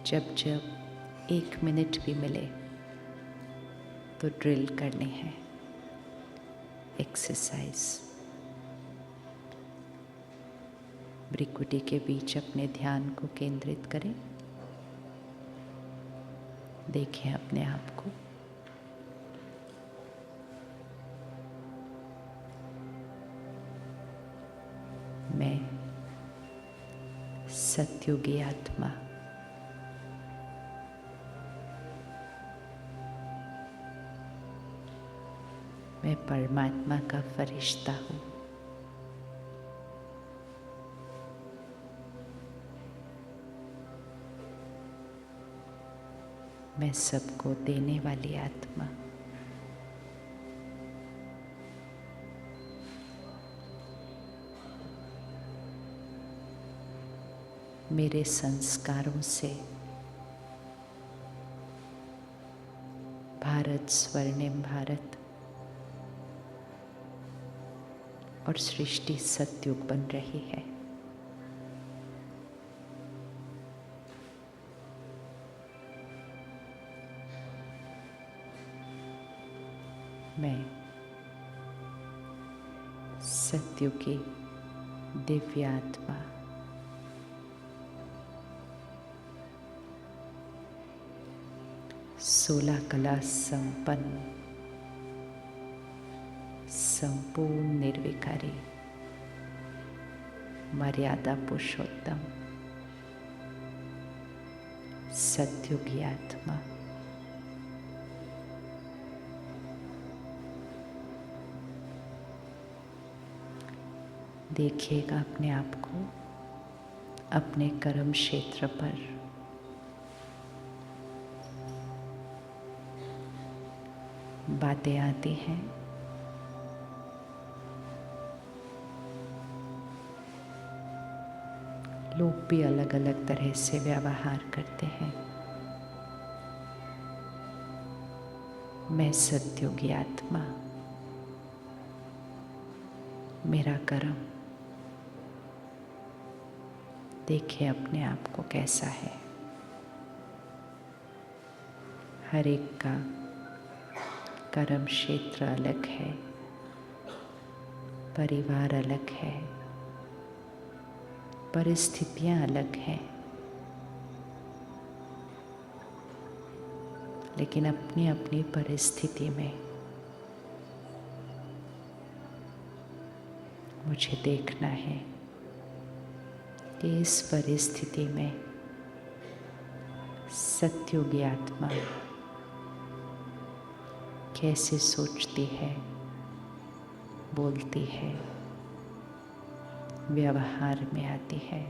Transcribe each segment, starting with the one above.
जब जब 1 मिनट भी मिले तो ड्रिल करने हैं, एक्सरसाइज। भ्रिकुटी के बीच अपने ध्यान को केंद्रित करें। देखें अपने आप को। मैं सत्युगी आत्मा, मैं परमात्मा का फरिश्ता हूँ। मैं सबको देने वाली आत्मा, मेरे संस्कारों से भारत स्वर्णिम भारत और सृष्टि सतयुग बन रही है। मैं सत्युगी दिव्य आत्मा, सोलह कला संपन्न संपूर्ण निर्विकारी मर्यादा पुरुषोत्तम सत्युगी आत्मा, देखिएगा अपने आप को अपने कर्म क्षेत्र पर। बातें आती हैं, लोग भी अलग अलग तरह से व्यवहार करते हैं। मैं सत्युगी आत्मा, मेरा कर्म। देखिए अपने आप को कैसा है। हर एक का कर्म क्षेत्र अलग है, परिवार अलग है, परिस्थितियां अलग हैं, लेकिन अपनी अपनी परिस्थिति में मुझे देखना है कि इस परिस्थिति में सत्युगी आत्मा कैसे सोचती है, बोलती है, व्यवहार में आती है।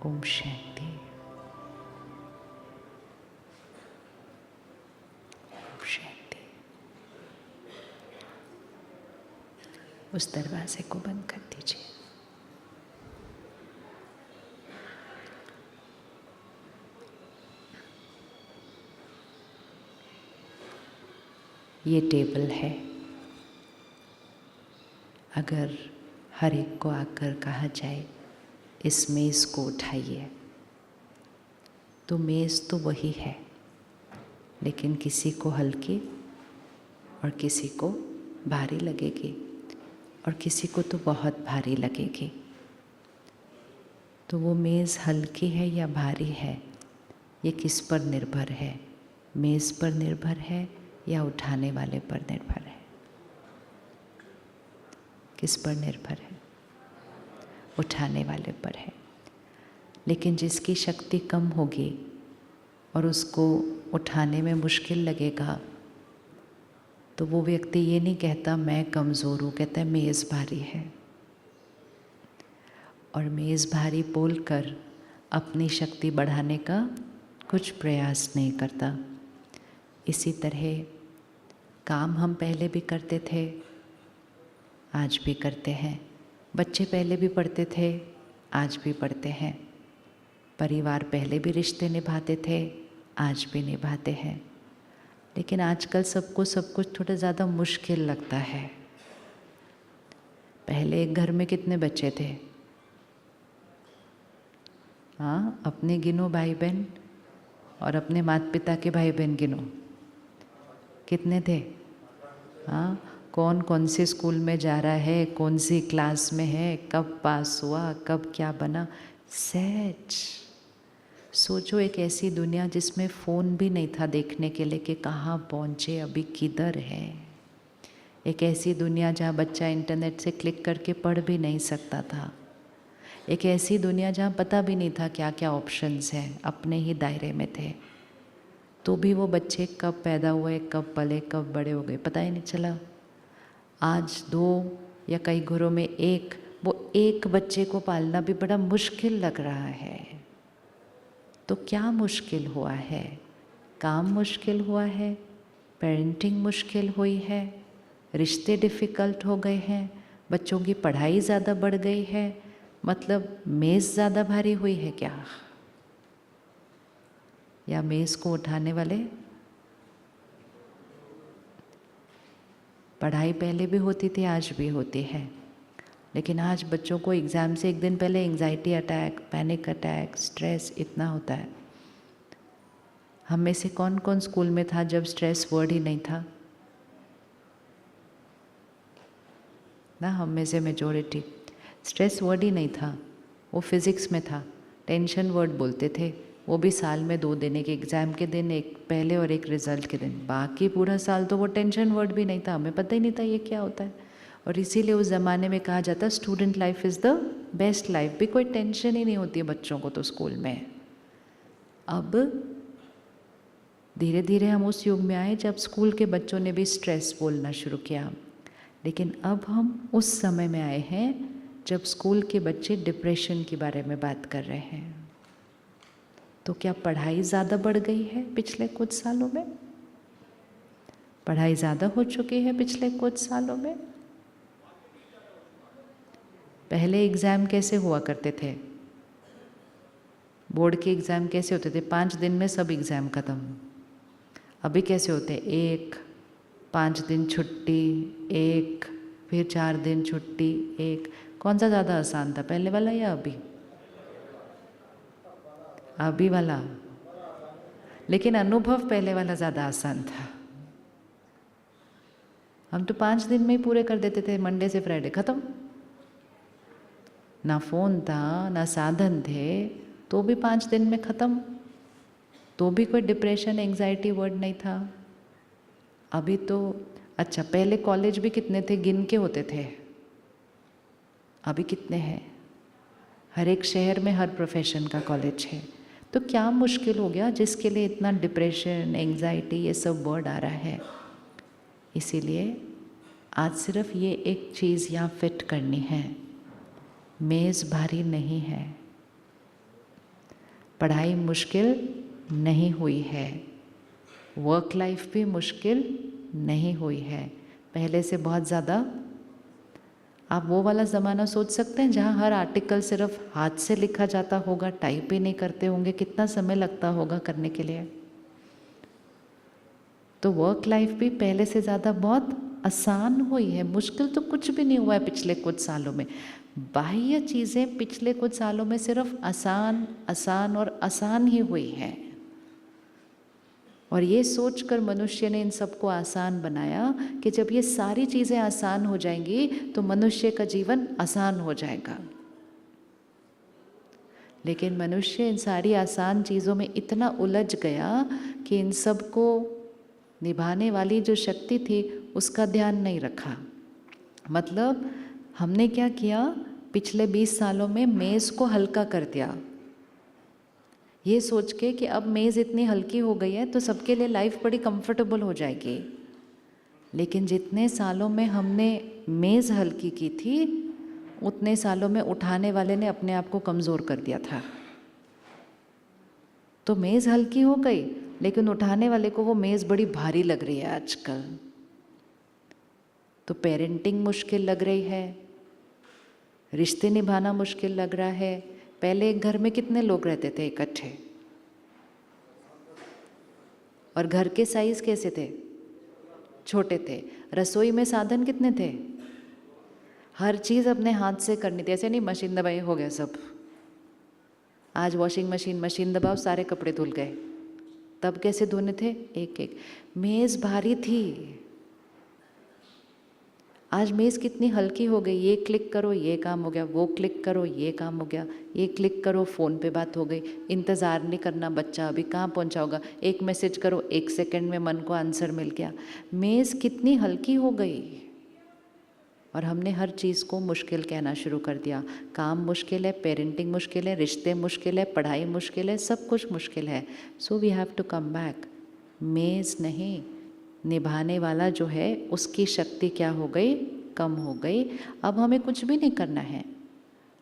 ओम शांति। ओम शांति। उस दरवाजे को बंद कर दीजिए। ये टेबल है। अगर हर एक को आकर कहा जाए इस मेज़ को उठाइए, तो मेज़ तो वही है, लेकिन किसी को हल्की और किसी को भारी लगेगी और किसी को तो बहुत भारी लगेगी। तो वो मेज़ हल्की है या भारी है, ये किस पर निर्भर है? मेज़ पर निर्भर है या उठाने वाले पर निर्भर है? किस पर निर्भर है? उठाने वाले पर है। लेकिन जिसकी शक्ति कम होगी और उसको उठाने में मुश्किल लगेगा, तो वो व्यक्ति ये नहीं कहता मैं कमज़ोर हूँ, कहता है मेज़ भारी है। और मेज़ भारी बोलकर अपनी शक्ति बढ़ाने का कुछ प्रयास नहीं करता। इसी तरह काम हम पहले भी करते थे, आज भी करते हैं। बच्चे पहले भी पढ़ते थे, आज भी पढ़ते हैं। परिवार पहले भी रिश्ते निभाते थे, आज भी निभाते हैं। लेकिन आजकल सबको सब कुछ थोड़ा ज़्यादा मुश्किल लगता है। पहले एक घर में कितने बच्चे थे? हाँ, अपने गिनो भाई बहन, और अपने माता पिता के भाई बहन गिनो, कितने थे? हाँ, कौन कौन से स्कूल में जा रहा है, कौन सी क्लास में है, कब पास हुआ, कब क्या बना, सहज। सोचो एक ऐसी दुनिया जिसमें फ़ोन भी नहीं था देखने के लिए कि कहाँ पहुँचे, अभी किधर है। एक ऐसी दुनिया जहाँ बच्चा इंटरनेट से क्लिक करके पढ़ भी नहीं सकता था। एक ऐसी दुनिया जहाँ पता भी नहीं था क्या क्या ऑप्शंस हैं, अपने ही दायरे में थे। तो भी वो बच्चे कब पैदा हुए, कब पले, कब बड़े हो गए, पता ही नहीं चला। आज 2 या कई घरों में वो एक बच्चे को पालना भी बड़ा मुश्किल लग रहा है। तो क्या मुश्किल हुआ है? काम मुश्किल हुआ है, पेरेंटिंग मुश्किल हुई है, रिश्ते डिफ़िकल्ट हो गए हैं, बच्चों की पढ़ाई ज़्यादा बढ़ गई है, मतलब मेज़ ज़्यादा भारी हुई है क्या? या मेज़ को उठाने वाले? पढ़ाई पहले भी होती थी, आज भी होती है, लेकिन आज बच्चों को एग्ज़ाम से एक दिन पहले anxiety attack, panic attack, stress इतना होता है। हम में से कौन कौन स्कूल में था जब स्ट्रेस वर्ड ही नहीं था ना? हम में से मेजॉरिटी, स्ट्रेस वर्ड ही नहीं था, वो फिज़िक्स में था। टेंशन वर्ड बोलते थे, वो भी साल में 2 दिन, एक एग्ज़ाम के दिन, एक पहले और एक रिज़ल्ट के दिन। बाकी पूरा साल तो वो टेंशन वर्ड भी नहीं था, हमें पता ही नहीं था ये क्या होता है। और इसीलिए उस ज़माने में कहा जाता student life is the best life, भी कोई टेंशन ही नहीं होती है बच्चों को तो स्कूल में। अब धीरे धीरे हम उस युग में आए जब स्कूल के बच्चों ने भी स्ट्रेस बोलना शुरू किया। लेकिन अब हम उस समय में आए हैं जब स्कूल के बच्चे डिप्रेशन के बारे में बात कर रहे हैं। तो क्या पढ़ाई ज़्यादा बढ़ गई है पिछले कुछ सालों में? पढ़ाई ज़्यादा हो चुकी है पिछले कुछ सालों में? पहले एग्ज़ाम कैसे हुआ करते थे? बोर्ड के एग्ज़ाम कैसे होते थे? 5 दिन में सब एग्ज़ाम ख़त्म। अभी कैसे होते हैं? 1, 5 दिन छुट्टी, 1, फिर 4 दिन छुट्टी, 1। कौन सा ज़्यादा आसान था, पहले वाला या अभी? अभी वाला। लेकिन अनुभव पहले वाला ज़्यादा आसान था। हम तो 5 दिन में ही पूरे कर देते थे, मंडे से फ्राइडे ख़त्म। ना फ़ोन था, ना साधन थे, तो भी 5 दिन में ख़त्म। तो भी कोई डिप्रेशन, एंग्जाइटी वर्ड नहीं था। अभी तो अच्छा, पहले कॉलेज भी कितने थे, गिन के होते थे। अभी कितने हैं? हर एक शहर में हर प्रोफेशन का कॉलेज है। तो क्या मुश्किल हो गया जिसके लिए इतना डिप्रेशन, एंग्जाइटी ये सब वर्ड आ रहा है? इसीलिए आज सिर्फ ये एक चीज़ यहाँ फिट करनी है, मेज़ भारी नहीं है, पढ़ाई मुश्किल नहीं हुई है, वर्क लाइफ भी मुश्किल नहीं हुई है, पहले से बहुत ज़्यादा। आप वो वाला ज़माना सोच सकते हैं जहाँ हर आर्टिकल सिर्फ हाथ से लिखा जाता होगा, टाइप ही नहीं करते होंगे, कितना समय लगता होगा करने के लिए। तो वर्क लाइफ भी पहले से ज़्यादा बहुत आसान हुई है, मुश्किल तो कुछ भी नहीं हुआ है पिछले कुछ सालों में। बाह्य चीज़ें पिछले कुछ सालों में सिर्फ आसान आसान और आसान ही हुई है। और ये सोचकर मनुष्य ने इन सबको आसान बनाया कि जब ये सारी चीज़ें आसान हो जाएंगी तो मनुष्य का जीवन आसान हो जाएगा। लेकिन मनुष्य इन सारी आसान चीज़ों में इतना उलझ गया कि इन सब को निभाने वाली जो शक्ति थी उसका ध्यान नहीं रखा। मतलब हमने क्या किया, पिछले 20 सालों में मेज़ को हल्का कर दिया, ये सोच के कि अब मेज़ इतनी हल्की हो गई है तो सबके लिए लाइफ बड़ी कंफर्टेबल हो जाएगी। लेकिन जितने सालों में हमने मेज़ हल्की की थी उतने सालों में उठाने वाले ने अपने आप को कमज़ोर कर दिया था। तो मेज़ हल्की हो गई, लेकिन उठाने वाले को वो मेज़ बड़ी भारी लग रही है आजकल। तो पेरेंटिंग मुश्किल लग रही है, रिश्ते निभाना मुश्किल लग रहा है। पहले एक घर में कितने लोग रहते थे इकट्ठे, और घर के साइज़ कैसे थे? छोटे थे। रसोई में साधन कितने थे? हर चीज़ अपने हाथ से करनी थी, ऐसे नहीं मशीन दबाई हो गया सब। आज वॉशिंग मशीन दबाओ सारे कपड़े धुल गए। तब कैसे धोने थे? एक एक। मेज़ भारी थी, आज मेज़ कितनी हल्की हो गई। ये क्लिक करो ये काम हो गया, वो क्लिक करो ये काम हो गया, ये क्लिक करो फ़ोन पे बात हो गई। इंतज़ार नहीं करना, बच्चा अभी कहाँ पहुँचा होगा, एक मैसेज करो 1 सेकंड में मन को आंसर मिल गया। मेज़ कितनी हल्की हो गई, और हमने हर चीज़ को मुश्किल कहना शुरू कर दिया। काम मुश्किल है, पेरेंटिंग मुश्किल है, रिश्ते मुश्किल है, पढ़ाई मुश्किल है, सब कुछ मुश्किल है। So we have to come back. मेज़ नहीं, निभाने वाला जो है उसकी शक्ति क्या हो गई? कम हो गई। अब हमें कुछ भी नहीं करना है,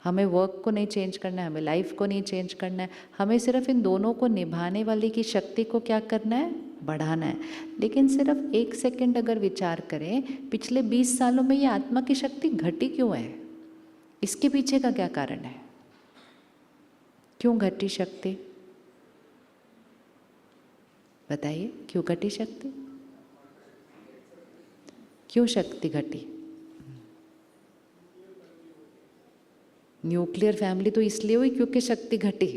हमें वर्क को नहीं चेंज करना है, हमें लाइफ को नहीं चेंज करना है, हमें सिर्फ इन दोनों को निभाने वाली की शक्ति को क्या करना है? बढ़ाना है। लेकिन सिर्फ 1 सेकंड अगर विचार करें, पिछले 20 सालों में ये आत्मा की शक्ति घटी क्यों है? इसके पीछे का क्या कारण है? क्यों घटी शक्ति? बताइए, क्यों घटी शक्ति? क्यों शक्ति घटी? न्यूक्लियर फैमिली तो इसलिए हुई क्योंकि शक्ति घटी।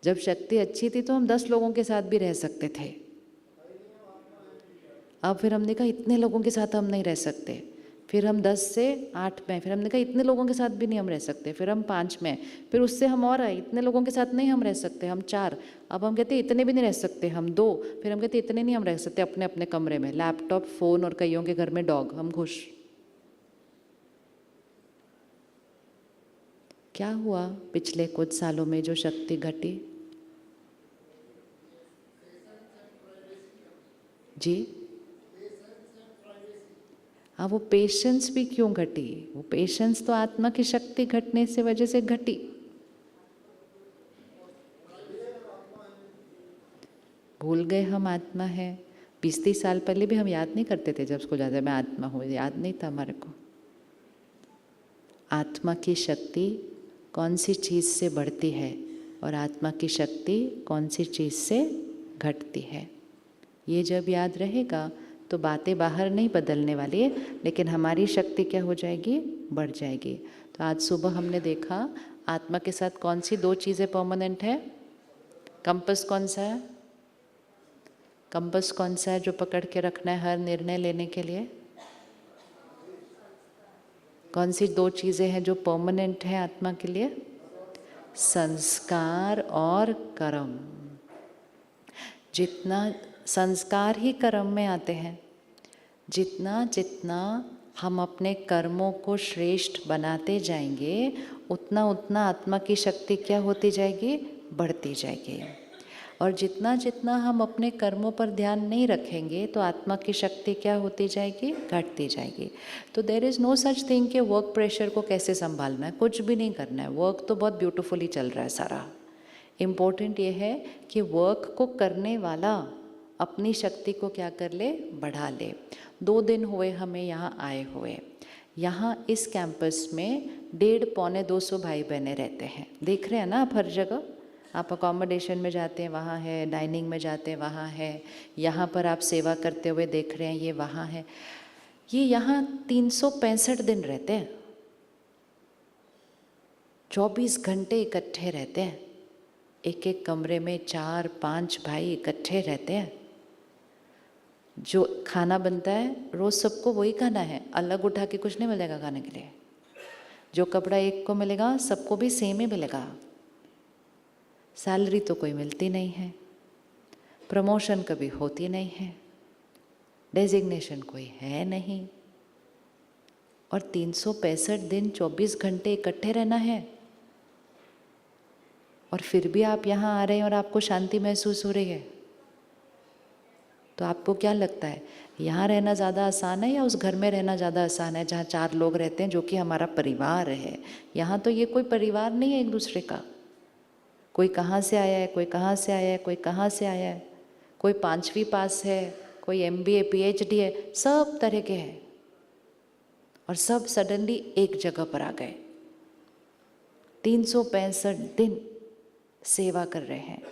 जब शक्ति अच्छी थी तो हम 10 लोगों के साथ भी रह सकते थे। अब फिर हमने कहा इतने लोगों के साथ हम नहीं रह सकते, फिर हम 10 से 8 में, फिर हमने कहा इतने लोगों के साथ भी नहीं हम रह सकते, फिर हम 5 में, फिर उससे हम और आए, इतने लोगों के साथ नहीं हम रह सकते, हम 4। अब हम कहते इतने भी नहीं रह सकते, हम 2। फिर हम कहते इतने नहीं हम रह सकते, अपने अपने कमरे में लैपटॉप, फ़ोन और कईयों के घर में डॉग, हम खुश। क्या हुआ पिछले कुछ सालों में जो शक्ति घटी? जी हाँ, वो पेशेंस भी क्यों घटी? वो पेशेंस तो आत्मा की शक्ति घटने से वजह से घटी। भूल गए हम आत्मा है। 20-30 साल पहले भी हम याद नहीं करते थे, जब स्कूल जाते मैं आत्मा हूँ, याद नहीं था हमारे को। आत्मा की शक्ति कौन सी चीज़ से बढ़ती है और आत्मा की शक्ति कौन सी चीज़ से घटती है, ये जब याद रहेगा तो बातें बाहर नहीं बदलने वाली है, लेकिन हमारी शक्ति क्या हो जाएगी? बढ़ जाएगी। तो आज सुबह हमने देखा आत्मा के साथ कौन सी 2 चीज़ें परमानेंट है? कंपास कौन सा है? कंपास कौन सा है जो पकड़ के रखना है हर निर्णय लेने के लिए? कौन सी 2 चीज़ें हैं जो परमानेंट है आत्मा के लिए? संस्कार और कर्म। जितना संस्कार ही कर्म में आते हैं, जितना जितना हम अपने कर्मों को श्रेष्ठ बनाते जाएंगे, उतना उतना आत्मा की शक्ति क्या होती जाएगी? बढ़ती जाएगी। और जितना जितना हम अपने कर्मों पर ध्यान नहीं रखेंगे तो आत्मा की शक्ति क्या होती जाएगी? घटती जाएगी। तो there is no such thing कि वर्क प्रेशर को कैसे संभालना है, कुछ भी नहीं करना है। वर्क तो बहुत ब्यूटीफुली चल रहा है सारा। इम्पोर्टेंट ये है कि वर्क को करने वाला अपनी शक्ति को क्या कर ले? बढ़ा ले। 2 दिन हुए हमें यहाँ आए हुए। यहाँ इस कैंपस में 150-200 भाई बहनें रहते हैं। देख रहे हैं ना आप हर जगह? आप अकोमोडेशन में जाते हैं वहाँ है, डाइनिंग में जाते हैं वहाँ है, यहाँ पर आप सेवा करते हुए देख रहे हैं ये वहाँ है। ये यहाँ 365 दिन रहते हैं, 24 घंटे इकट्ठे रहते हैं। एक एक कमरे में 4-5 भाई इकट्ठे रहते हैं। जो खाना बनता है रोज़ सबको वही खाना है, अलग उठा के कुछ नहीं मिलेगा खाने के लिए। जो कपड़ा एक को मिलेगा सबको भी सेम ही मिलेगा। सैलरी तो कोई मिलती नहीं है, प्रमोशन कभी होती नहीं है, डेजिग्नेशन कोई है नहीं, और 365 दिन 24 घंटे इकट्ठे रहना है। और फिर भी आप यहाँ आ रहे हैं और आपको शांति महसूस हो रही है, तो आपको क्या लगता है, यहाँ रहना ज़्यादा आसान है या उस घर में रहना ज़्यादा आसान है जहाँ 4 लोग रहते हैं जो कि हमारा परिवार है? यहाँ तो ये कोई परिवार नहीं है एक दूसरे का। कोई कहाँ से आया है, कोई कहाँ से आया है, कोई कहाँ से आया है, कोई 5वीं पास है, कोई MBA PhD है, सब तरह के हैं और सब सडनली एक जगह पर आ गए। 365 दिन सेवा कर रहे हैं,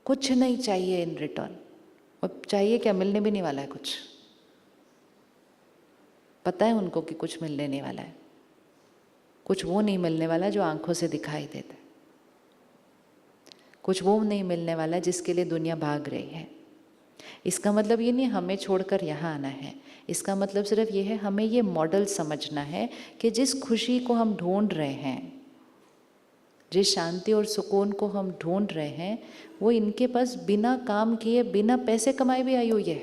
कुछ नहीं चाहिए इन रिटर्न। और चाहिए क्या, मिलने भी नहीं वाला है कुछ। पता है उनको कि कुछ मिलने नहीं वाला है, कुछ वो नहीं मिलने वाला जो आंखों से दिखाई देता है, कुछ वो नहीं मिलने वाला जिसके लिए दुनिया भाग रही है। इसका मतलब ये नहीं हमें छोड़कर यहाँ आना है, इसका मतलब सिर्फ ये है हमें ये मॉडल समझना है कि जिस खुशी को हम ढूंढ रहे हैं, जिस शांति और सुकून को हम ढूंढ रहे हैं, वो इनके पास बिना काम किए, बिना पैसे कमाए भी आई हुई है।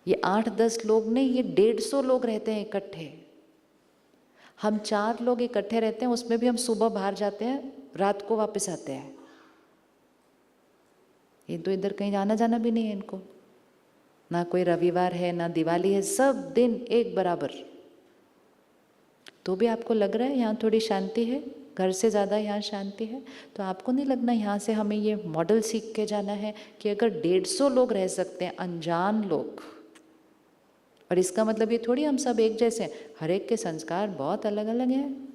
ये 8-10 लोग नहीं, ये 150 लोग रहते हैं इकट्ठे। हम 4 लोग इकट्ठे रहते हैं, उसमें भी हम सुबह बाहर जाते हैं, रात को वापस आते हैं। ये तो इधर कहीं आना जाना भी नहीं है इनको, ना कोई रविवार है ना दिवाली है, सब दिन एक बराबर। तो भी आपको लग रहा है यहाँ थोड़ी शांति है, घर से ज़्यादा यहाँ शांति है। तो आपको नहीं लगना यहाँ से हमें ये मॉडल सीख के जाना है कि अगर 150 लोग रह सकते हैं, अनजान लोग, और इसका मतलब ये थोड़ी हम सब एक जैसे हैं, हर एक के संस्कार बहुत अलग अलग हैं।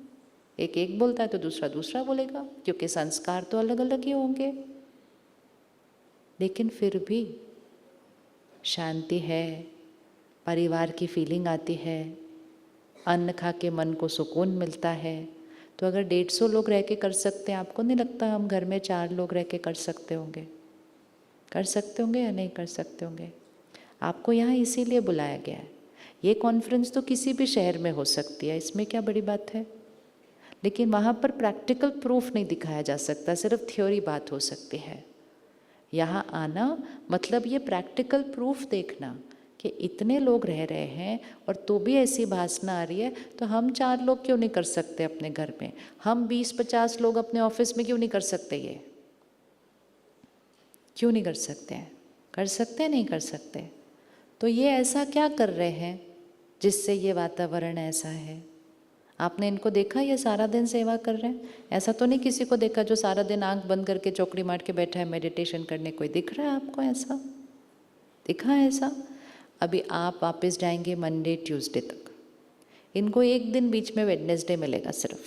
एक एक बोलता है तो दूसरा दूसरा बोलेगा, क्योंकि संस्कार तो अलग अलग ही होंगे। लेकिन फिर भी शांति है, परिवार की फीलिंग आती है, अन्न खा के मन को सुकून मिलता है। तो अगर 150 लोग रह के कर सकते हैं, आपको नहीं लगता हम घर में 4 लोग रह के कर सकते होंगे? कर सकते होंगे या नहीं कर सकते होंगे? आपको यहाँ इसीलिए बुलाया गया है। ये कॉन्फ्रेंस तो किसी भी शहर में हो सकती है, इसमें क्या बड़ी बात है। लेकिन वहाँ पर प्रैक्टिकल प्रूफ नहीं दिखाया जा सकता, सिर्फ थ्योरी बात हो सकती है। यहाँ आना मतलब ये प्रैक्टिकल प्रूफ देखना कि इतने लोग रह रहे हैं और तो भी ऐसी भासना आ रही है, तो हम 4 लोग क्यों नहीं कर सकते अपने घर में? हम 20-50 लोग अपने ऑफिस में क्यों नहीं कर सकते? ये क्यों नहीं कर सकते हैं? कर सकते हैं, नहीं कर सकते? तो ये ऐसा क्या कर रहे हैं जिससे ये वातावरण ऐसा है? आपने इनको देखा ये सारा दिन सेवा कर रहे हैं? ऐसा तो नहीं किसी को देखा जो सारा दिन आंख बंद करके चौकड़ी मार के बैठा है मेडिटेशन करने? कोई दिख रहा है आपको ऐसा? दिखा है ऐसा? अभी आप वापस जाएंगे मंडे ट्यूसडे तक, इनको एक दिन बीच में वेडनेसडे मिलेगा सिर्फ।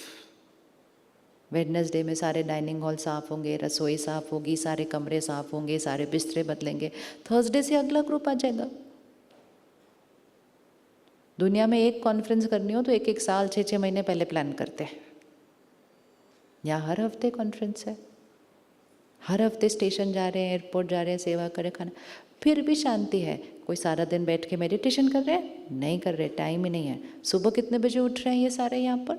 वेडनेसडे में सारे डाइनिंग हॉल साफ़ होंगे, रसोई साफ़ होगी, सारे कमरे साफ़ होंगे, सारे बिस्तरे बदलेंगे। थर्सडे से अगला ग्रुप आ जाएगा। दुनिया में एक कॉन्फ्रेंस करनी हो तो 1-1 साल 6-6 महीने पहले प्लान करते हैं। यहाँ हर हफ्ते कॉन्फ्रेंस है, हर हफ्ते स्टेशन जा रहे हैं, एयरपोर्ट जा रहे हैं, सेवा करें, खाना। फिर भी शांति है। कोई सारा दिन बैठ के मेडिटेशन कर रहे हैं? नहीं कर रहे, टाइम ही नहीं है। सुबह कितने बजे उठ रहे हैं ये सारे यहाँ पर?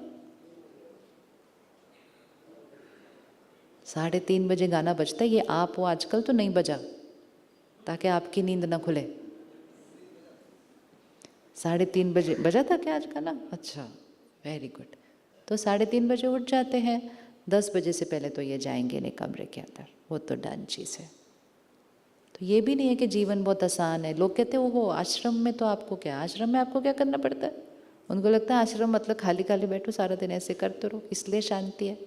3:30 बजे गाना बजता है। ये आप हो आजकल तो नहीं बजा, ताकि आपकी नींद ना खुले। 3:30 बजे बजा था क्या आज गाना? अच्छा, वेरी गुड। तो 3:30 बजे उठ जाते हैं। 10 बजे से पहले तो ये जाएंगे नहीं कमरे के अंदर, वो तो डन चीज़ है। तो ये भी नहीं है कि जीवन बहुत आसान है। लोग कहते हैं वो आश्रम में तो आपको क्या, आश्रम में आपको क्या करना पड़ता है? उनको लगता है आश्रम मतलब खाली खाली बैठो सारा दिन ऐसे करते रहो, इसलिए शांति है।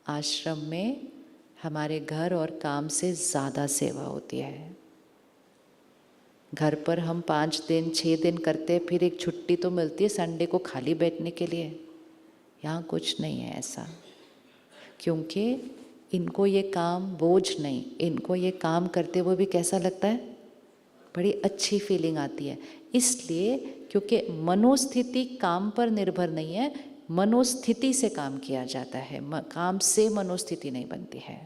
आश्रम में हमारे घर और काम से ज़्यादा सेवा होती है। घर पर हम 5 दिन 6 दिन करते हैं, फिर एक छुट्टी तो मिलती है संडे को खाली बैठने के लिए। यहाँ कुछ नहीं है ऐसा, क्योंकि इनको ये काम बोझ नहीं, इनको ये काम करते हुए भी कैसा लगता है? बड़ी अच्छी फीलिंग आती है। इसलिए क्योंकि मनोस्थिति काम पर निर्भर नहीं है, मनोस्थिति से काम किया जाता है, काम से मनोस्थिति नहीं बनती है।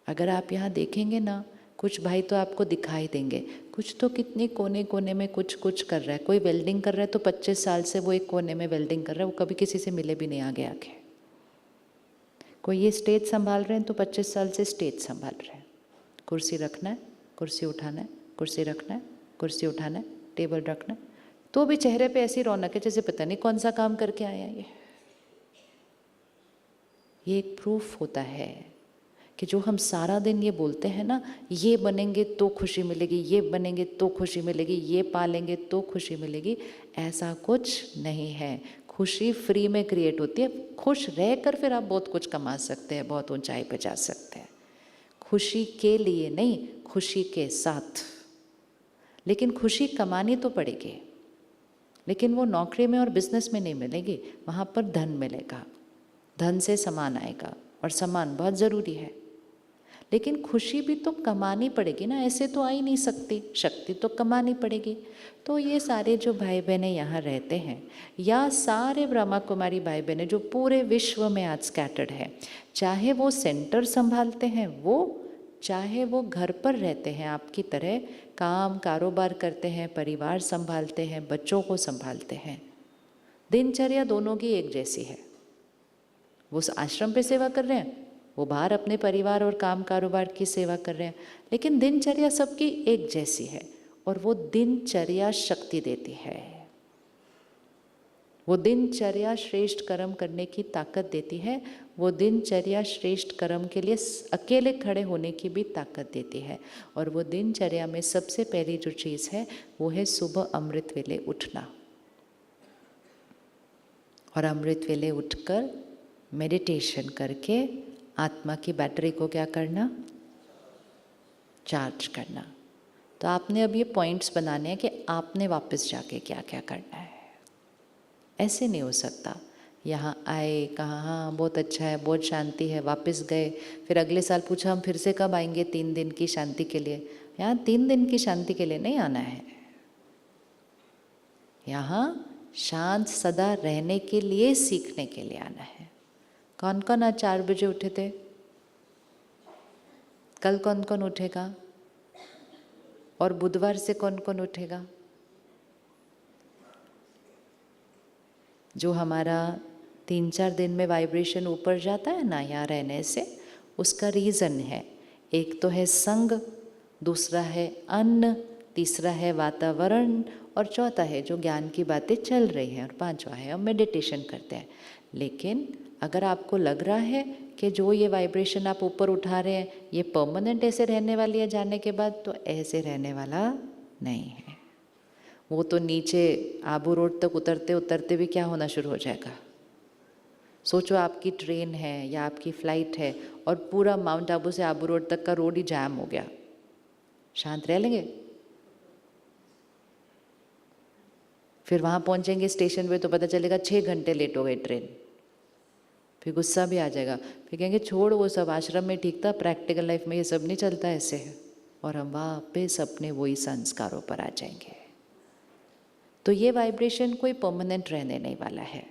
अगर आप यहाँ देखेंगे ना, कुछ भाई तो आपको दिखाई देंगे, कुछ तो कितने कोने कोने में कुछ कुछ कर रहा है। कोई वेल्डिंग कर रहा है तो 25 साल से वो एक कोने में वेल्डिंग कर रहा है, वो कभी किसी से मिले भी नहीं आगे आके। कोई ये स्टेज संभाल रहे हैं तो 25 साल से स्टेज संभाल रहे हैं। कुर्सी रखना है, कुर्सी उठाना है, कुर्सी रखना है, कुर्सी उठाना है, टेबल रखना है, तो भी चेहरे पे ऐसी रौनक है जैसे पता नहीं कौन सा काम करके आया ये एक प्रूफ होता है कि जो हम सारा दिन ये बोलते हैं ना, ये बनेंगे तो खुशी मिलेगी, ये बनेंगे तो खुशी मिलेगी, ये पालेंगे तो खुशी मिलेगी, ऐसा कुछ नहीं है। खुशी फ्री में क्रिएट होती है। खुश रहकर फिर आप बहुत कुछ कमा सकते हैं, बहुत ऊंचाई पे जा सकते हैं। खुशी के लिए नहीं, खुशी के साथ। लेकिन खुशी कमानी तो पड़ेगी, लेकिन वो नौकरी में और बिजनेस में नहीं मिलेगी। वहाँ पर धन मिलेगा, धन से सामान आएगा, और सामान बहुत ज़रूरी है। लेकिन खुशी भी तो कमानी पड़ेगी ना, ऐसे तो आ ही नहीं सकती। शक्ति तो कमानी पड़ेगी। तो ये सारे जो भाई बहनें यहाँ रहते हैं, या सारे ब्रह्मा कुमारी भाई बहनें जो पूरे विश्व में आज स्कैटर्ड है, चाहे वो सेंटर संभालते हैं वो, चाहे वो घर पर रहते हैं आपकी तरह, काम कारोबार करते हैं, परिवार संभालते हैं, बच्चों को संभालते हैं, दिनचर्या दोनों की एक जैसी है। वो आश्रम पे सेवा कर रहे हैं, वो बाहर अपने परिवार और काम कारोबार की सेवा कर रहे हैं, लेकिन दिनचर्या सबकी एक जैसी है। और वो दिनचर्या शक्ति देती है, वो दिनचर्या श्रेष्ठ कर्म करने की ताकत देती है, वो दिनचर्या श्रेष्ठ कर्म के लिए अकेले खड़े होने की भी ताकत देती है। और वो दिनचर्या में सबसे पहली जो चीज़ है वो है सुबह अमृत वेले उठना। और अमृत वेले उठकर मेडिटेशन करके आत्मा की बैटरी को क्या करना, चार्ज करना। तो आपने अब ये पॉइंट्स बनाने हैं कि आपने वापस जाके क्या क्या करना है। ऐसे नहीं हो सकता, यहाँ आए, कहा हाँ बहुत अच्छा है, बहुत शांति है, वापस गए, फिर अगले साल पूछा हम फिर से कब आएंगे 3 दिन की शांति के लिए। यहाँ 3 दिन की शांति के लिए नहीं आना है, यहाँ शांत सदा रहने के लिए, सीखने के लिए आना है। कौन कौन आज 4 बजे उठे थे? कल कौन कौन उठेगा? और बुधवार से कौन कौन उठेगा? जो हमारा 3-4 दिन में वाइब्रेशन ऊपर जाता है ना यहाँ रहने से, उसका रीज़न है, एक तो है संग, दूसरा है अन्न, तीसरा है वातावरण, और चौथा है जो ज्ञान की बातें चल रही हैं, और 5वां है हम मेडिटेशन करते हैं। लेकिन अगर आपको लग रहा है कि जो ये वाइब्रेशन आप ऊपर उठा रहे हैं ये परमानेंट ऐसे रहने वाली है जाने के बाद, तो ऐसे रहने वाला नहीं है। वो तो नीचे आबू रोड तक उतरते उतरते भी क्या होना शुरू हो जाएगा। सोचो आपकी ट्रेन है या आपकी फ़्लाइट है और पूरा माउंट आबू से आबू रोड तक का रोड ही जाम हो गया, शांत रह लेंगे? फिर वहाँ पहुँचेंगे स्टेशन पे तो पता चलेगा 6 घंटे लेट हो गई ट्रेन। फिर गुस्सा भी आ जाएगा, फिर कहेंगे छोड़ वो सब, आश्रम में ठीक था, प्रैक्टिकल लाइफ में ये सब नहीं चलता ऐसे है। और हम वापस अपने वही संस्कारों पर आ जाएंगे। तो ये वाइब्रेशन कोई परमानेंट रहने नहीं वाला है,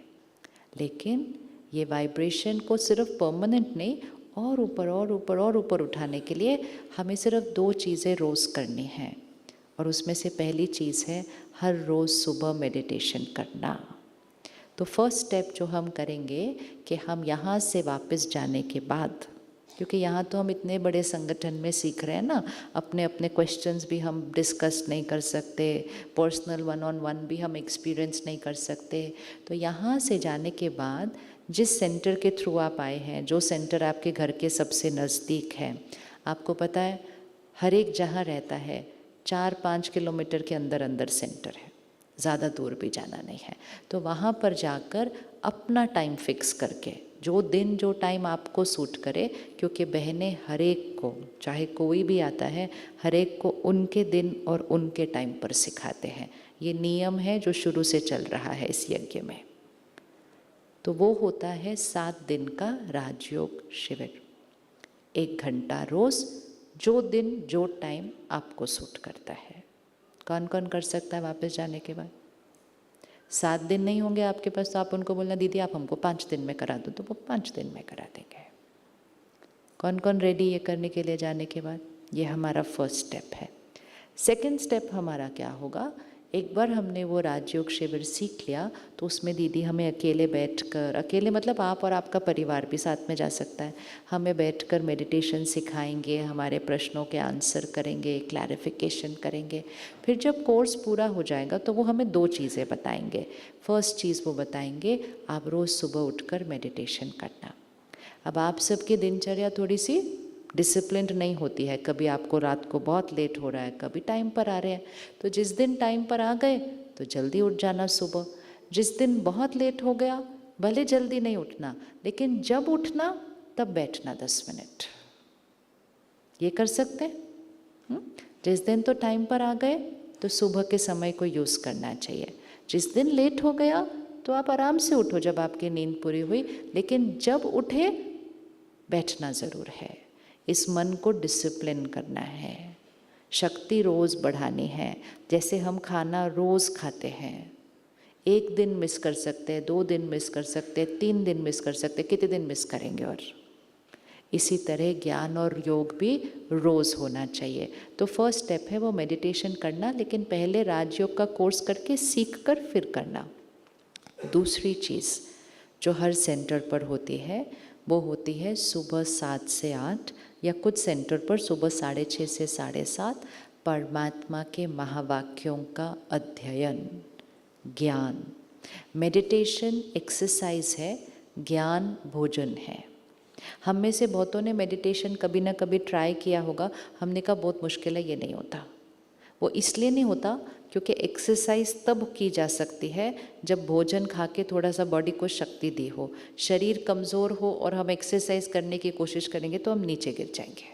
लेकिन ये वाइब्रेशन को सिर्फ परमानेंट नहीं और ऊपर और ऊपर और ऊपर उठाने के लिए हमें सिर्फ 2 चीज़ें रोज़ करनी हैं। और उसमें से पहली चीज़ है हर रोज़ सुबह मेडिटेशन करना। तो फर्स्ट स्टेप जो हम करेंगे कि हम यहाँ से वापस जाने के बाद, क्योंकि यहाँ तो हम इतने बड़े संगठन में सीख रहे हैं ना, अपने अपने क्वेश्चंस भी हम डिस्कस नहीं कर सकते, पर्सनल 1-on-1 भी हम एक्सपीरियंस नहीं कर सकते। तो यहाँ से जाने के बाद जिस सेंटर के थ्रू आप आए हैं, जो सेंटर आपके घर के सबसे नज़दीक है, आपको पता है हर एक जहाँ रहता है 4-5 किलोमीटर के अंदर अंदर सेंटर है, ज़्यादा दूर भी जाना नहीं है। तो वहाँ पर जाकर अपना टाइम फिक्स करके, जो दिन जो टाइम आपको सूट करे, क्योंकि बहनें हर एक को, चाहे कोई भी आता है, हर एक को उनके दिन और उनके टाइम पर सिखाते हैं। ये नियम है जो शुरू से चल रहा है इस यज्ञ में। तो वो होता है 7 दिन का राजयोग शिविर, 1 घंटा रोज़, जो दिन जो टाइम आपको सूट करता है। कौन कौन कर सकता है वापस जाने के बाद? 7 दिन नहीं होंगे आपके पास तो आप उनको बोलना दीदी आप हमको 5 दिन में करा दो, तो वो 5 दिन में करा देंगे। कौन कौन रेडी ये करने के लिए जाने के बाद? ये हमारा फर्स्ट स्टेप है। सेकंड स्टेप हमारा क्या होगा? एक बार हमने वो राजयोग शिविर सीख लिया तो उसमें दीदी हमें अकेले बैठकर, अकेले मतलब आप और आपका परिवार भी साथ में जा सकता है, हमें बैठकर मेडिटेशन सिखाएंगे, हमारे प्रश्नों के आंसर करेंगे, क्लैरिफिकेशन करेंगे। फिर जब कोर्स पूरा हो जाएगा तो वो हमें 2 चीज़ें बताएंगे। फर्स्ट चीज़ वो बताएंगे आप रोज़ सुबह उठकर मेडिटेशन करना। अब आप सबकी दिनचर्या थोड़ी सी डिसिप्लिन्ड नहीं होती है। कभी आपको रात को बहुत लेट हो रहा है, कभी टाइम पर आ रहे हैं, तो जिस दिन टाइम पर आ गए तो जल्दी उठ जाना सुबह। जिस दिन बहुत लेट हो गया, भले जल्दी नहीं उठना, लेकिन जब उठना तब बैठना 10 मिनट, ये कर सकते हैं। जिस दिन तो टाइम पर आ गए तो सुबह के समय को यूज़ करना चाहिए। जिस दिन लेट हो गया तो आप आराम से उठो जब आपकी नींद पूरी हुई, लेकिन जब उठे बैठना ज़रूर है। इस मन को डिसिप्लिन करना है, शक्ति रोज़ बढ़ानी है। जैसे हम खाना रोज़ खाते हैं, 1 दिन मिस कर सकते हैं, 2 दिन मिस कर सकते हैं, 3 दिन मिस कर सकते हैं, कितने दिन मिस करेंगे। और इसी तरह ज्ञान और योग भी रोज़ होना चाहिए। तो फर्स्ट स्टेप है वो मेडिटेशन करना, लेकिन पहले राजयोग का कोर्स करके सीख कर फिर करना। दूसरी चीज़ जो हर सेंटर पर होती है वो होती है सुबह 7 से 8 या कुछ सेंटर पर सुबह 6:30 से 7:30 परमात्मा के महावाक्यों का अध्ययन, ज्ञान। मेडिटेशन एक्सरसाइज है, ज्ञान भोजन है। हम में से बहुतों ने मेडिटेशन कभी ना कभी ट्राई किया होगा। हमने कहा बहुत मुश्किल है, ये नहीं होता। वो इसलिए नहीं होता क्योंकि एक्सरसाइज तब की जा सकती है जब भोजन खा के थोड़ा सा बॉडी को शक्ति दी हो। शरीर कमज़ोर हो और हम एक्सरसाइज करने की कोशिश करेंगे तो हम नीचे गिर जाएंगे।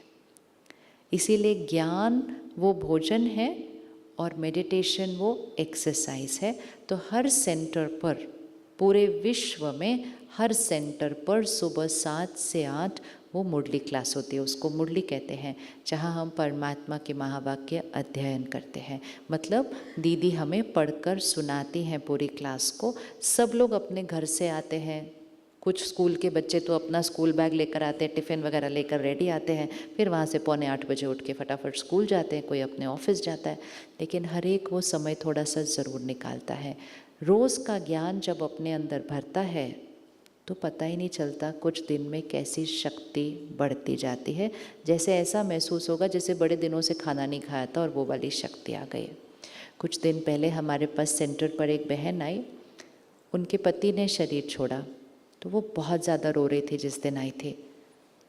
इसीलिए ज्ञान वो भोजन है और मेडिटेशन वो एक्सरसाइज है। तो हर सेंटर पर, पूरे विश्व में हर सेंटर पर सुबह 7 से 8 वो मुरली क्लास होती है। उसको मुरली कहते हैं, जहाँ हम परमात्मा के महावाक्य अध्ययन करते हैं। मतलब दीदी हमें पढ़कर सुनाती हैं पूरी क्लास को। सब लोग अपने घर से आते हैं, कुछ स्कूल के बच्चे तो अपना स्कूल बैग लेकर आते हैं, टिफ़िन वगैरह लेकर रेडी आते हैं, फिर वहाँ से 7:45 बजे उठ के फटाफट स्कूल जाते हैं, कोई अपने ऑफिस जाता है। लेकिन हर एक वो समय थोड़ा सा ज़रूर निकालता है। रोज़ का ज्ञान जब अपने अंदर भरता है तो पता ही नहीं चलता कुछ दिन में कैसी शक्ति बढ़ती जाती है। जैसे ऐसा महसूस होगा जैसे बड़े दिनों से खाना नहीं खाया था और वो वाली शक्ति आ गई। कुछ दिन पहले हमारे पास सेंटर पर एक बहन आई, उनके पति ने शरीर छोड़ा, तो वो बहुत ज़्यादा रो रही थी जिस दिन आई थी।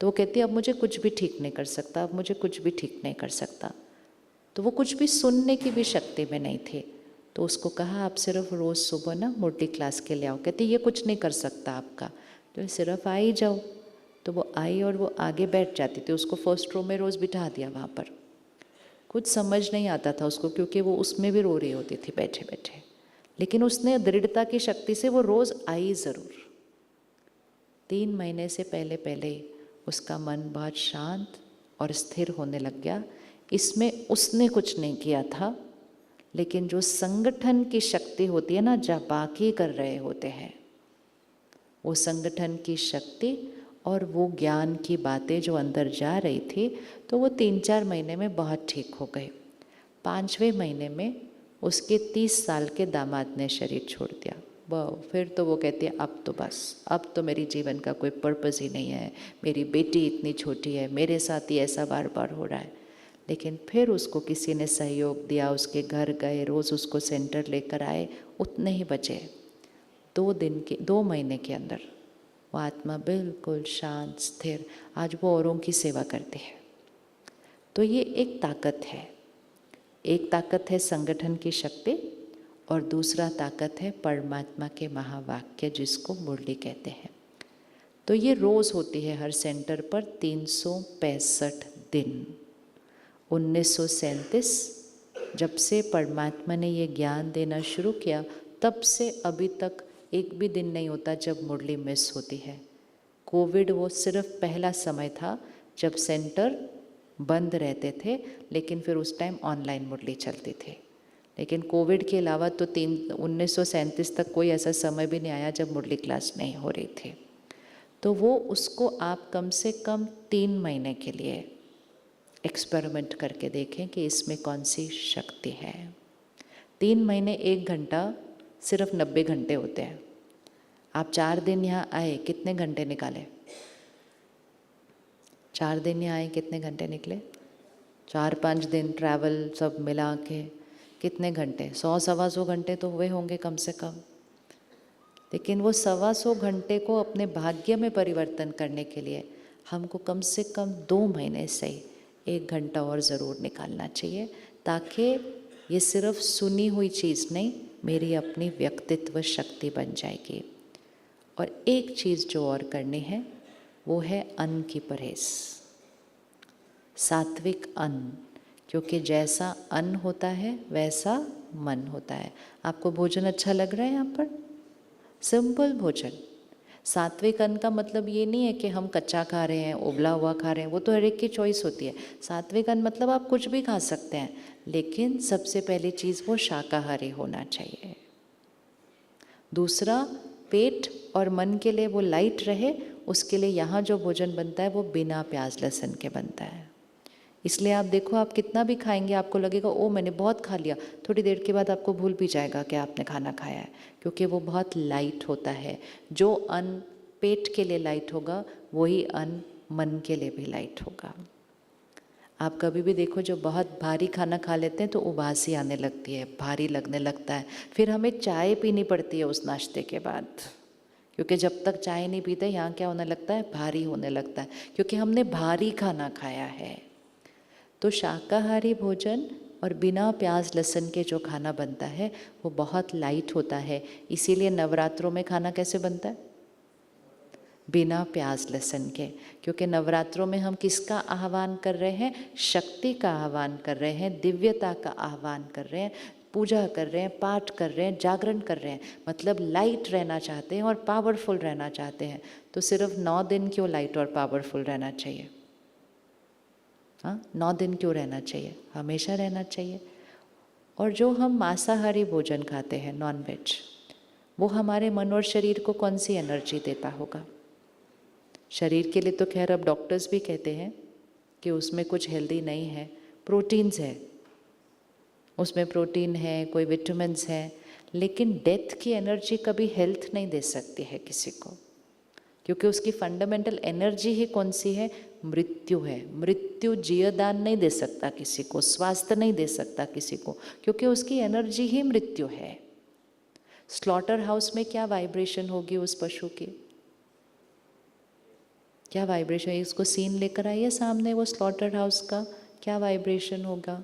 तो वो कहती अब मुझे कुछ भी ठीक नहीं कर सकता, अब मुझे कुछ भी ठीक नहीं कर सकता। तो वो कुछ भी सुनने की भी शक्ति में नहीं थी। तो उसको कहा आप सिर्फ रोज़ सुबह ना मुरली क्लास के लिए आओ। कहती ये कुछ नहीं कर सकता आपका, तो सिर्फ आ ही जाओ। तो वो आई और वो आगे बैठ जाती थी। उसको फर्स्ट रो में रोज़ बिठा दिया वहाँ पर। कुछ समझ नहीं आता था उसको, क्योंकि वो उसमें भी रो रही होती थी बैठे बैठे, लेकिन उसने दृढ़ता की शक्ति से वो रोज़ आई ज़रूर। 3 महीने से पहले पहले उसका मन बहुत शांत और स्थिर होने लग गया। इसमें उसने कुछ नहीं किया था, लेकिन जो संगठन की शक्ति होती है ना, जहाँ बाकी कर रहे होते हैं, वो संगठन की शक्ति और वो ज्ञान की बातें जो अंदर जा रही थी, तो वो 3-4 महीने में बहुत ठीक हो गए। 5वें महीने में उसके 30 साल के दामाद ने शरीर छोड़ दिया। फिर तो वो कहती है अब तो बस, अब तो मेरी जीवन का कोई पर्पस ही नहीं है, मेरी बेटी इतनी छोटी है, मेरे साथ ही ऐसा बार बार हो रहा है। लेकिन फिर उसको किसी ने सहयोग दिया, उसके घर गए, रोज़ उसको सेंटर लेकर आए, उतने ही बचे। 2 महीने के अंदर वो आत्मा बिल्कुल शांत स्थिर, आज वो औरों की सेवा करती है। तो ये एक ताकत है। एक ताकत है संगठन की शक्ति और दूसरा ताकत है परमात्मा के महावाक्य, जिसको मुरली कहते हैं। तो ये रोज़ होती है हर सेंटर पर 365 दिन। 1937 जब से परमात्मा ने ये ज्ञान देना शुरू किया, तब से अभी तक एक भी दिन नहीं होता जब मुरली मिस होती है। कोविड वो सिर्फ पहला समय था जब सेंटर बंद रहते थे, लेकिन फिर उस टाइम ऑनलाइन मुरली चलती थी। लेकिन कोविड के अलावा तो 1937 तक कोई ऐसा समय भी नहीं आया जब मुरली क्लास नहीं हो रही थी। तो वो उसको आप कम से कम 3 महीने के लिए एक्सपेरिमेंट करके देखें कि इसमें कौन सी शक्ति है। 3 महीने 1 घंटा सिर्फ 90 घंटे होते हैं। आप 4 दिन यहाँ आए, कितने घंटे निकाले? 4 दिन यहाँ आए, कितने घंटे निकले? 4-5 दिन ट्रैवल सब मिला के कितने घंटे? 100-125 घंटे तो हुए होंगे कम से कम। लेकिन वो 125 घंटे को अपने भाग्य में परिवर्तन करने के लिए हमको कम से कम 2 महीने से 1 घंटा और ज़रूर निकालना चाहिए, ताकि ये सिर्फ सुनी हुई चीज़ नहीं, मेरी अपनी व्यक्तित्व शक्ति बन जाएगी। और एक चीज़ जो और करनी है वो है अन्न की परहेज़, सात्विक अन्न, क्योंकि जैसा अन्न होता है वैसा मन होता है। आपको भोजन अच्छा लग रहा है यहाँ पर? सिंपल भोजन। सात्विक अन्न का मतलब ये नहीं है कि हम कच्चा खा रहे हैं, उबला हुआ खा रहे हैं, वो तो हर एक की चॉइस होती है। सात्विक अन्न मतलब आप कुछ भी खा सकते हैं, लेकिन सबसे पहली चीज़ वो शाकाहारी होना चाहिए। दूसरा, पेट और मन के लिए वो लाइट रहे, उसके लिए यहाँ जो भोजन बनता है वो बिना प्याज लहसुन के बनता है। इसलिए आप देखो, आप कितना भी खाएंगे आपको लगेगा ओ मैंने बहुत खा लिया, थोड़ी देर के बाद आपको भूल भी जाएगा कि आपने खाना खाया है, क्योंकि वो बहुत लाइट होता है। जो अन्न पेट के लिए लाइट होगा वही अन्न मन के लिए भी लाइट होगा। आप कभी भी देखो, जो बहुत भारी खाना खा लेते हैं तो उबासी आने लगती है, भारी लगने लगता है, फिर हमें चाय पीनी पड़ती है उस नाश्ते के बाद, क्योंकि जब तक चाय नहीं पीते यहाँ क्या होने लगता है, भारी होने लगता है, क्योंकि हमने भारी खाना खाया है। तो शाकाहारी भोजन और बिना प्याज लहसुन के जो खाना बनता है वो बहुत लाइट होता है। इसीलिए नवरात्रों में खाना कैसे बनता है? बिना प्याज लहसुन के, क्योंकि नवरात्रों में हम किसका आह्वान कर रहे हैं? शक्ति का आह्वान कर रहे हैं, दिव्यता का आह्वान कर रहे हैं, पूजा कर रहे हैं, पाठ कर रहे हैं, जागरण कर रहे हैं, मतलब लाइट रहना चाहते हैं और पावरफुल रहना चाहते हैं। तो सिर्फ 9 दिन क्यों लाइट और पावरफुल रहना चाहिए? हाँ, 9 दिन क्यों रहना चाहिए? हमेशा रहना चाहिए। और जो हम मांसाहारी भोजन खाते हैं, नॉन वेज, वो हमारे मन और शरीर को कौन सी एनर्जी देता होगा? शरीर के लिए तो खैर अब डॉक्टर्स भी कहते हैं कि उसमें कुछ हेल्दी नहीं है, प्रोटीन्स है, उसमें प्रोटीन है, कोई विटामिन्स हैं, लेकिन डेथ की एनर्जी कभी हेल्थ नहीं दे सकती है किसी को, क्योंकि उसकी फंडामेंटल एनर्जी ही कौन सी है? मृत्यु है। मृत्यु जीवदान नहीं दे सकता किसी को, स्वास्थ्य नहीं दे सकता किसी को, क्योंकि उसकी एनर्जी ही मृत्यु है। स्लॉटर हाउस में क्या वाइब्रेशन होगी उस पशु की? क्या वाइब्रेशन? इसको सीन लेकर आइए सामने, वो स्लॉटर हाउस का क्या वाइब्रेशन होगा?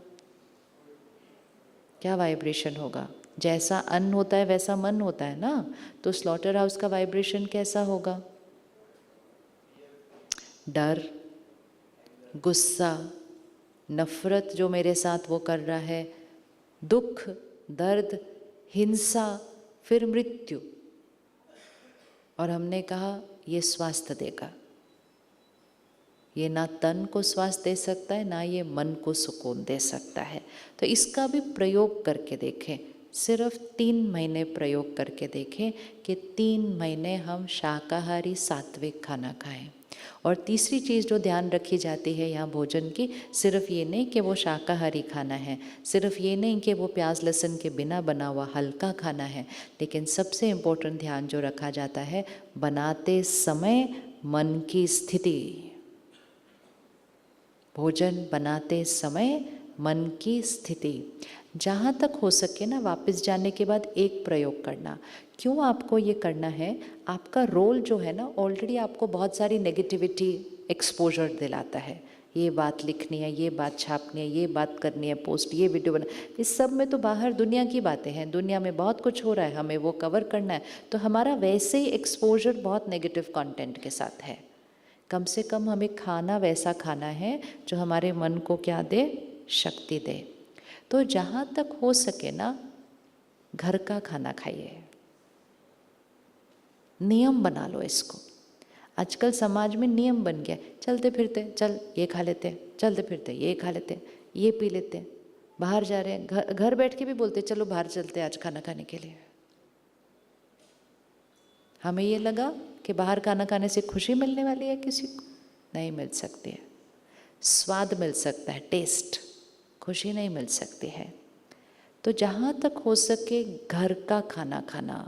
क्या वाइब्रेशन होगा? जैसा अन्न होता है वैसा मन होता है ना, तो स्लॉटर हाउस का वाइब्रेशन कैसा होगा? डर, गुस्सा, नफरत जो मेरे साथ वो कर रहा है, दुख, दर्द, हिंसा, फिर मृत्यु। और हमने कहा ये स्वास्थ्य देगा। ये ना तन को स्वास्थ्य दे सकता है, ना ये मन को सुकून दे सकता है। तो इसका भी प्रयोग करके देखें, सिर्फ 3 महीने प्रयोग करके देखें कि 3 महीने हम शाकाहारी सात्विक खाना खाएं। और तीसरी चीज़ जो ध्यान रखी जाती है यहाँ भोजन की, सिर्फ ये नहीं कि वो शाकाहारी खाना है, सिर्फ ये नहीं कि वो प्याज लहसुन के बिना बना हुआ हल्का खाना है, लेकिन सबसे इम्पोर्टेंट ध्यान जो रखा जाता है, बनाते समय मन की स्थिति। भोजन बनाते समय मन की स्थिति, जहाँ तक हो सके ना वापस जाने के बाद एक प्रयोग करना। क्यों आपको ये करना है? आपका रोल जो है ना, ऑलरेडी आपको बहुत सारी नेगेटिविटी एक्सपोजर दिलाता है। ये बात लिखनी है, ये बात छापनी है, ये बात करनी है, पोस्ट, ये वीडियो बना, इस सब में तो बाहर दुनिया की बातें हैं, दुनिया में बहुत कुछ हो रहा है, हमें वो कवर करना है, तो हमारा वैसे ही एक्सपोजर बहुत नेगेटिव कंटेंट के साथ है। कम से कम हमें खाना वैसा खाना है जो हमारे मन को क्या दे? शक्ति दे। तो जहाँ तक हो सके ना, घर का खाना खाइए, नियम बना लो इसको। आजकल समाज में नियम बन गया, चलते फिरते चल ये खा लेते हैं, चलते फिरते ये खा लेते हैं, ये पी लेते हैं, बाहर जा रहे हैं, घर बैठ के भी बोलते चलो बाहर चलते हैं आज खाना खाने के लिए। हमें ये लगा कि बाहर खाना खाने से खुशी मिलने वाली है, किसी को नहीं मिल सकती है। स्वाद मिल सकता है, टेस्ट, खुशी नहीं मिल सकती है। तो जहाँ तक हो सके घर का खाना खाना,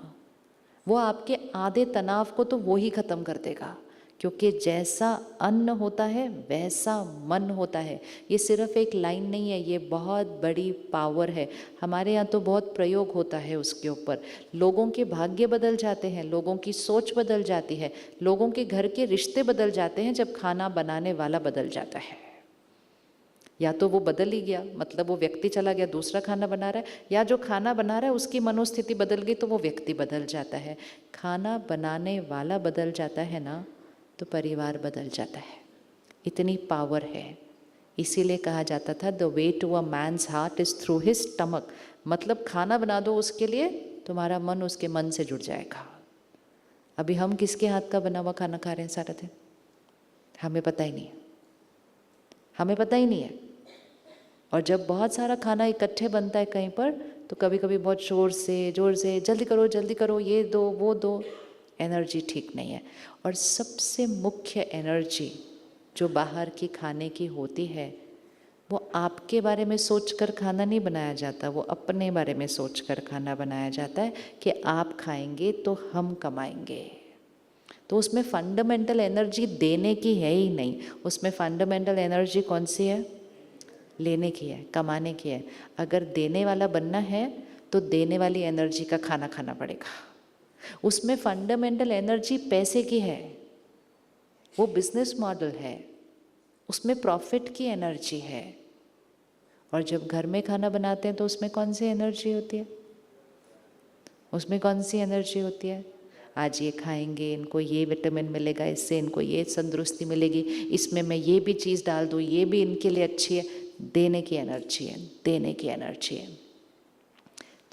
वो आपके आधे तनाव को तो वो ही ख़त्म कर देगा, क्योंकि जैसा अन्न होता है वैसा मन होता है। ये सिर्फ एक लाइन नहीं है, ये बहुत बड़ी पावर है। हमारे यहाँ तो बहुत प्रयोग होता है उसके ऊपर। लोगों के भाग्य बदल जाते हैं, लोगों की सोच बदल जाती है, लोगों के घर के रिश्ते बदल जाते हैं जब खाना बनाने वाला बदल जाता है। या तो वो बदल ही गया, मतलब वो व्यक्ति चला गया, दूसरा खाना बना रहा है, या जो खाना बना रहा है उसकी मनोस्थिति बदल गई तो वो व्यक्ति बदल जाता है। खाना बनाने वाला बदल जाता है ना, तो परिवार बदल जाता है। इतनी पावर है। इसीलिए कहा जाता था the way to a man's heart is through his stomach. मतलब खाना बना दो उसके लिए, तुम्हारा मन उसके मन से जुड़ जाएगा। अभी हम किसके हाथ का बना हुआ खाना खा रहे हैं सारा दिन? हमें पता ही नहीं है, हमें पता ही नहीं है। और जब बहुत सारा खाना इकट्ठे बनता है कहीं पर, तो कभी कभी बहुत जोर से जल्दी करो ये दो वो दो, एनर्जी ठीक नहीं है। और सबसे मुख्य एनर्जी जो बाहर की खाने की होती है, वो आपके बारे में सोचकर खाना नहीं बनाया जाता, वो अपने बारे में सोचकर खाना बनाया जाता है कि आप खाएंगे तो हम कमाएंगे। तो उसमें फंडामेंटल एनर्जी देने की है ही नहीं, उसमें फंडामेंटल एनर्जी कौन सी है? लेने की है, कमाने की है। अगर देने वाला बनना है तो देने वाली एनर्जी का खाना खाना पड़ेगा। उसमें फंडामेंटल एनर्जी पैसे की है, वो बिजनेस मॉडल है, उसमें प्रॉफिट की एनर्जी है। और जब घर में खाना बनाते हैं तो उसमें कौन सी एनर्जी होती है? उसमें कौन सी एनर्जी होती है? आज ये खाएंगे, इनको ये विटामिन मिलेगा, इससे इनको ये तंदुरुस्ती मिलेगी, इसमें मैं ये भी चीज़ डाल दूँ, ये भी इनके लिए अच्छी है। देने की एनर्जी है, देने की एनर्जी है।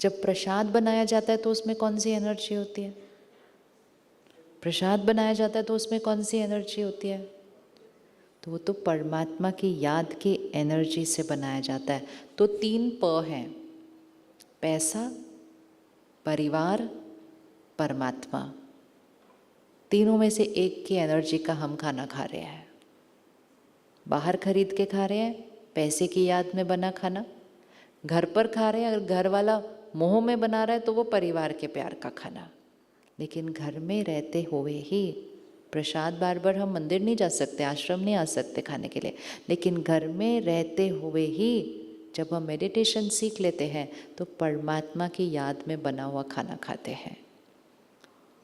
जब प्रसाद बनाया जाता है तो उसमें कौन सी एनर्जी होती है? प्रसाद बनाया जाता है तो उसमें कौन सी एनर्जी होती है? तो वो तो परमात्मा की याद की एनर्जी से बनाया जाता है। तो 3 प हैं, पैसा, परिवार, परमात्मा। तीनों में से एक की एनर्जी का हम खाना खा रहे हैं। बाहर खरीद के खा रहे हैं, पैसे की याद में बना खाना। घर पर खा रहे हैं, अगर घर वाला मोह में बना रहा है तो वो परिवार के प्यार का खाना। लेकिन घर में रहते हुए ही प्रसाद, बार बार हम मंदिर नहीं जा सकते, आश्रम नहीं आ सकते खाने के लिए, लेकिन घर में रहते हुए ही जब हम मेडिटेशन सीख लेते हैं तो परमात्मा की याद में बना हुआ खाना खाते हैं।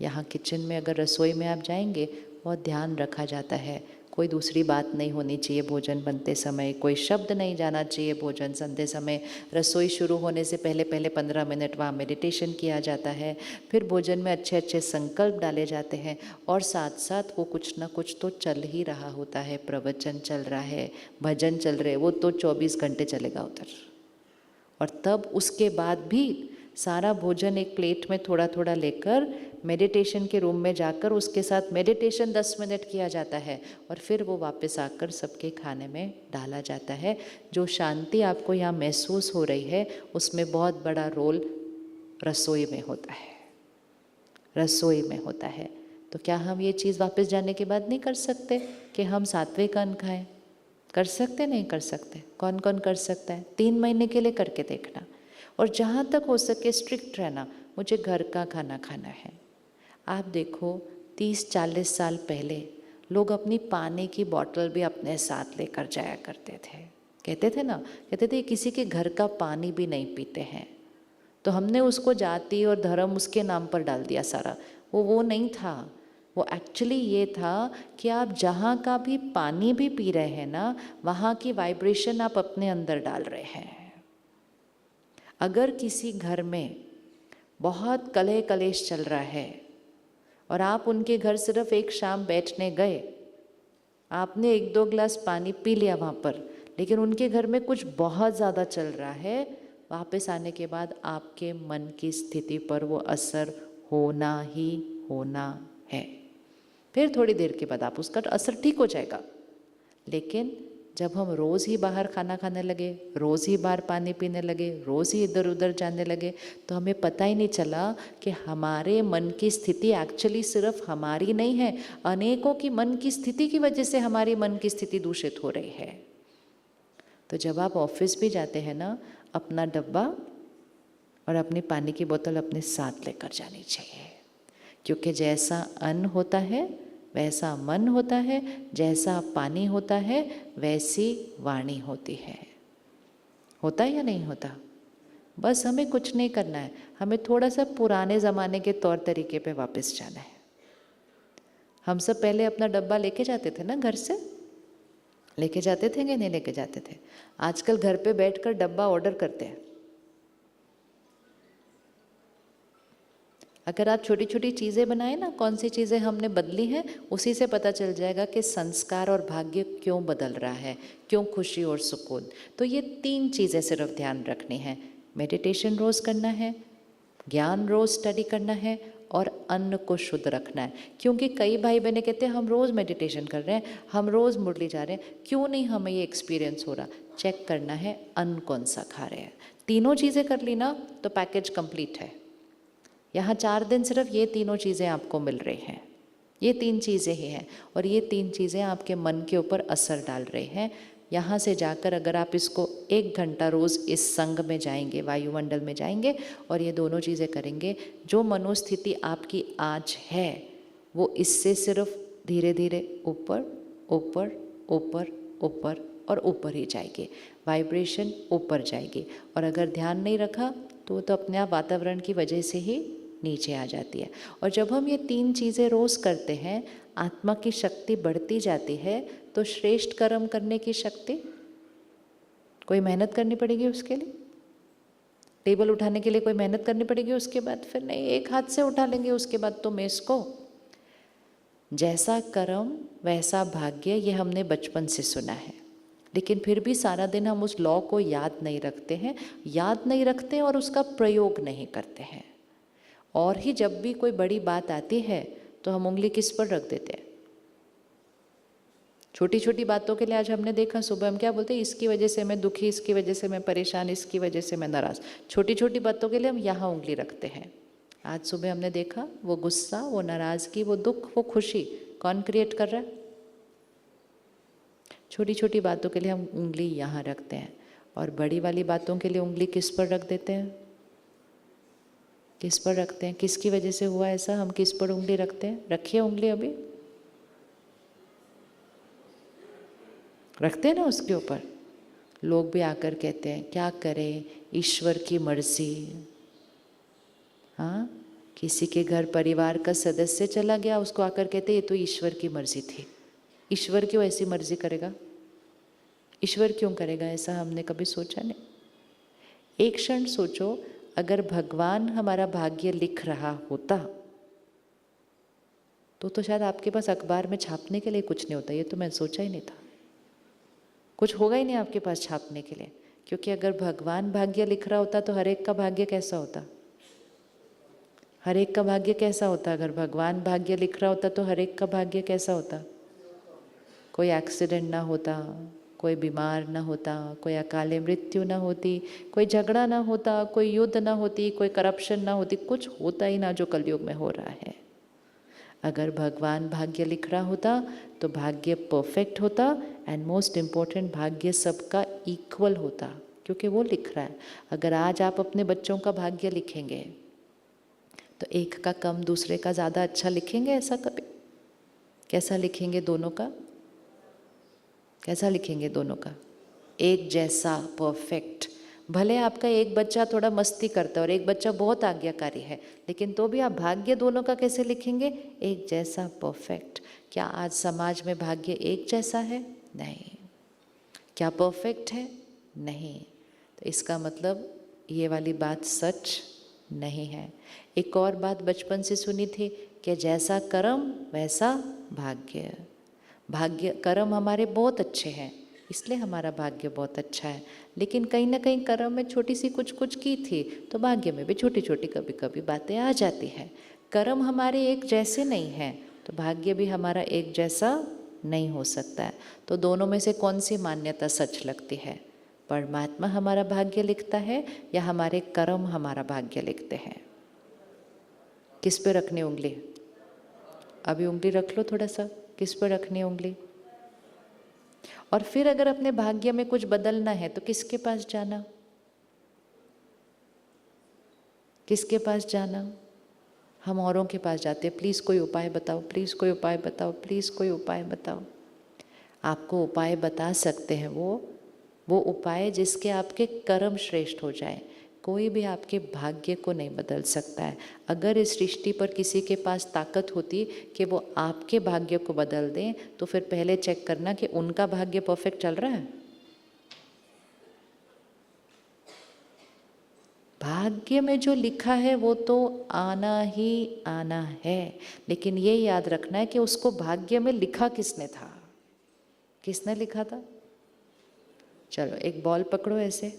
यहाँ किचन में अगर रसोई में आप जाएंगे, बहुत ध्यान रखा जाता है, कोई दूसरी बात नहीं होनी चाहिए भोजन बनते समय, कोई शब्द नहीं जाना चाहिए भोजन संते समय। रसोई शुरू होने से पहले 15 मिनट वहाँ मेडिटेशन किया जाता है। फिर भोजन में अच्छे अच्छे संकल्प डाले जाते हैं, और साथ साथ वो कुछ ना कुछ तो चल ही रहा होता है। प्रवचन चल रहा है, भजन चल रहे, वो तो 24 घंटे चलेगा उधर। और तब उसके बाद भी सारा भोजन एक प्लेट में थोड़ा थोड़ा लेकर मेडिटेशन के रूम में जाकर उसके साथ मेडिटेशन 10 मिनट किया जाता है, और फिर वो वापस आकर सबके खाने में डाला जाता है। जो शांति आपको यहाँ महसूस हो रही है, उसमें बहुत बड़ा रोल रसोई में होता है, रसोई में होता है। तो क्या हम ये चीज़ वापस जाने के बाद नहीं कर सकते कि हम सात्विक अन्न खाएं? कर सकते, नहीं कर सकते? कौन कौन कर सकता है? 3 महीने के लिए करके देखना, और जहाँ तक हो सके स्ट्रिक्ट रहना, मुझे घर का खाना खाना है। आप देखो 30-40 साल पहले लोग अपनी पानी की बोतल भी अपने साथ लेकर जाया करते थे। कहते थे ना, कहते थे किसी के घर का पानी भी नहीं पीते हैं। तो हमने उसको जाति और धर्म उसके नाम पर डाल दिया सारा। वो नहीं था, वो एक्चुअली ये था कि आप जहाँ का भी पानी भी पी रहे हैं ना, वहाँ की वाइब्रेशन आप अपने अंदर डाल रहे हैं। अगर किसी घर में बहुत कलह कलेश चल रहा है और आप उनके घर सिर्फ एक शाम बैठने गए, आपने 1-2 गिलास पानी पी लिया वहाँ पर, लेकिन उनके घर में कुछ बहुत ज़्यादा चल रहा है, वापस आने के बाद आपके मन की स्थिति पर वो असर होना ही होना है। फिर थोड़ी देर के बाद आप उसका असर ठीक हो जाएगा। लेकिन जब हम रोज़ ही बाहर खाना खाने लगे, रोज़ ही बाहर पानी पीने लगे, रोज़ ही इधर उधर जाने लगे, तो हमें पता ही नहीं चला कि हमारे मन की स्थिति एक्चुअली सिर्फ हमारी नहीं है, अनेकों की मन की स्थिति की वजह से हमारी मन की स्थिति दूषित हो रही है। तो जब आप ऑफिस भी जाते हैं ना, अपना डब्बा और अपनी पानी की बोतल अपने साथ लेकर जानी चाहिए, क्योंकि जैसा अन्न होता है वैसा मन होता है, जैसा पानी होता है वैसी वाणी होती है। होता है या नहीं होता? बस हमें कुछ नहीं करना है, हमें थोड़ा सा पुराने ज़माने के तौर तरीके पे वापस जाना है। हम सब पहले अपना डब्बा लेके जाते थे ना घर से, लेके जाते थे कि नहीं लेके जाते थे? आजकल घर पे बैठकर डब्बा ऑर्डर करते हैं। अगर आप छोटी छोटी चीज़ें बनाए ना, कौन सी चीज़ें हमने बदली हैं, उसी से पता चल जाएगा कि संस्कार और भाग्य क्यों बदल रहा है, क्यों खुशी और सुकून। तो ये 3 चीज़ें सिर्फ ध्यान रखनी है। मेडिटेशन रोज़ करना है, ज्ञान रोज़ स्टडी करना है और अन्न को शुद्ध रखना है। क्योंकि कई भाई बहनें कहते हैं हम रोज़ मेडिटेशन कर रहे हैं, हम रोज़ मुरली जा रहे हैं, क्यों नहीं हमें ये एक्सपीरियंस हो रहा? चेक करना है अन्न कौन सा खा रहे हैं। तीनों चीज़ें कर ली ना तो पैकेज कंप्लीट है। यहाँ 4 दिन सिर्फ ये तीनों चीज़ें आपको मिल रही हैं। ये 3 चीज़ें ही हैं और ये 3 चीज़ें आपके मन के ऊपर असर डाल रही हैं। यहाँ से जाकर अगर आप इसको 1 घंटा रोज़ इस संग में जाएंगे, वायुमंडल में जाएंगे और ये दोनों चीज़ें करेंगे, जो मनोस्थिति आपकी आज है वो इससे सिर्फ धीरे धीरे ऊपर ऊपर ऊपर ऊपर और ऊपर ही जाएगी, वाइब्रेशन ऊपर जाएगी। और अगर ध्यान नहीं रखा तो अपने आप वातावरण की वजह से ही नीचे आ जाती है। और जब हम ये 3 चीज़ें रोज़ करते हैं, आत्मा की शक्ति बढ़ती जाती है। तो श्रेष्ठ कर्म करने की शक्ति, कोई मेहनत करनी पड़ेगी उसके लिए? टेबल उठाने के लिए कोई मेहनत करनी पड़ेगी उसके बाद? फिर नहीं, एक हाथ से उठा लेंगे उसके बाद तो मेज़ को। जैसा कर्म वैसा भाग्य, ये हमने बचपन से सुना है, लेकिन फिर भी सारा दिन हम उस लॉ को याद नहीं रखते हैं, और उसका प्रयोग नहीं करते हैं। और ही जब भी कोई बड़ी बात आती है तो हम उंगली किस पर रख देते हैं? छोटी छोटी बातों के लिए आज हमने देखा, सुबह हम क्या बोलते हैं, इसकी वजह से मैं दुखी, इसकी वजह से मैं परेशान, इसकी वजह से मैं नाराज़। छोटी छोटी बातों के लिए हम यहाँ उंगली रखते हैं। आज सुबह हमने देखा वो गुस्सा, वो नाराज़गी, वो दुख, वो खुशी कौन क्रिएट कर रहा है? छोटी छोटी बातों के लिए हम उंगली यहाँ रखते हैं और बड़ी वाली बातों के लिए उंगली किस पर रख देते हैं? किस पर रखते हैं? किसकी वजह से हुआ ऐसा? हम किस पर उंगली रखते हैं? रखिए उंगली, अभी रखते हैं ना उसके ऊपर। लोग भी आकर कहते हैं क्या करें, ईश्वर की मर्जी। हाँ, किसी के घर परिवार का सदस्य चला गया, उसको आकर कहते ये तो ईश्वर की मर्जी थी। ईश्वर क्यों ऐसी मर्जी करेगा? ईश्वर क्यों करेगा ऐसा? हमने कभी सोचा नहीं। एक क्षण सोचो, अगर भगवान हमारा भाग्य लिख रहा होता तो शायद आपके पास अखबार में छापने के लिए कुछ नहीं होता। ये तो मैं सोचा ही नहीं था, कुछ होगा ही नहीं आपके पास छापने के लिए। क्योंकि अगर भगवान भाग्य लिख रहा होता तो हर एक का भाग्य कैसा होता? हर एक का भाग्य कैसा होता? अगर भगवान भाग्य लिख रहा होता तो हर एक का भाग्य कैसा होता? कोई एक्सीडेंट ना होता, कोई बीमार ना होता, कोई अकाले मृत्यु ना होती, कोई झगड़ा ना होता, कोई युद्ध ना होती, कोई करप्शन ना होती, कुछ होता ही ना जो कलयुग में हो रहा है। अगर भगवान भाग्य लिख रहा होता तो भाग्य परफेक्ट होता एंड मोस्ट इम्पोर्टेंट, भाग्य सबका इक्वल होता, क्योंकि वो लिख रहा है। अगर आज आप अपने बच्चों का भाग्य लिखेंगे तो एक का कम दूसरे का ज़्यादा अच्छा लिखेंगे? ऐसा कभी? कैसा लिखेंगे दोनों का? कैसा लिखेंगे दोनों का? एक जैसा, परफेक्ट। भले आपका एक बच्चा थोड़ा मस्ती करता है और एक बच्चा बहुत आज्ञाकारी है, लेकिन तो भी आप भाग्य दोनों का कैसे लिखेंगे? एक जैसा, परफेक्ट। क्या आज समाज में भाग्य एक जैसा है? नहीं। क्या परफेक्ट है? नहीं। तो इसका मतलब ये वाली बात सच नहीं है। एक और बात बचपन से सुनी थी कि जैसा कर्म वैसा भाग्य। भाग्य, कर्म हमारे बहुत अच्छे हैं इसलिए हमारा भाग्य बहुत अच्छा है, लेकिन कहीं ना कहीं कर्म में छोटी सी कुछ कुछ की थी तो भाग्य में भी छोटी छोटी कभी कभी बातें आ जाती हैं। कर्म हमारे एक जैसे नहीं हैं तो भाग्य भी हमारा एक जैसा नहीं हो सकता है। तो दोनों में से कौन सी मान्यता सच लगती है? परमात्मा हमारा भाग्य लिखता है या हमारे कर्म हमारा भाग्य लिखते हैं? किस पे रखनी उंगली? अभी उंगली रख लो थोड़ा सा, किस पे रखनी है उंगली? और फिर अगर अपने भाग्य में कुछ बदलना है तो किसके पास जाना? किसके पास जाना? हम औरों के पास जाते हैं, प्लीज़ कोई उपाय बताओ, प्लीज़ कोई उपाय बताओ, प्लीज़ कोई उपाय बताओ। आपको उपाय बता सकते हैं वो उपाय जिसके आपके कर्म श्रेष्ठ हो जाए। कोई भी आपके भाग्य को नहीं बदल सकता है। अगर इस सृष्टि पर किसी के पास ताकत होती कि वो आपके भाग्य को बदल दें, तो फिर पहले चेक करना कि उनका भाग्य परफेक्ट चल रहा है। भाग्य में जो लिखा है वो तो आना ही आना है, लेकिन ये याद रखना है कि उसको भाग्य में लिखा किसने था, किसने लिखा था। चलो एक बॉल पकड़ो ऐसे,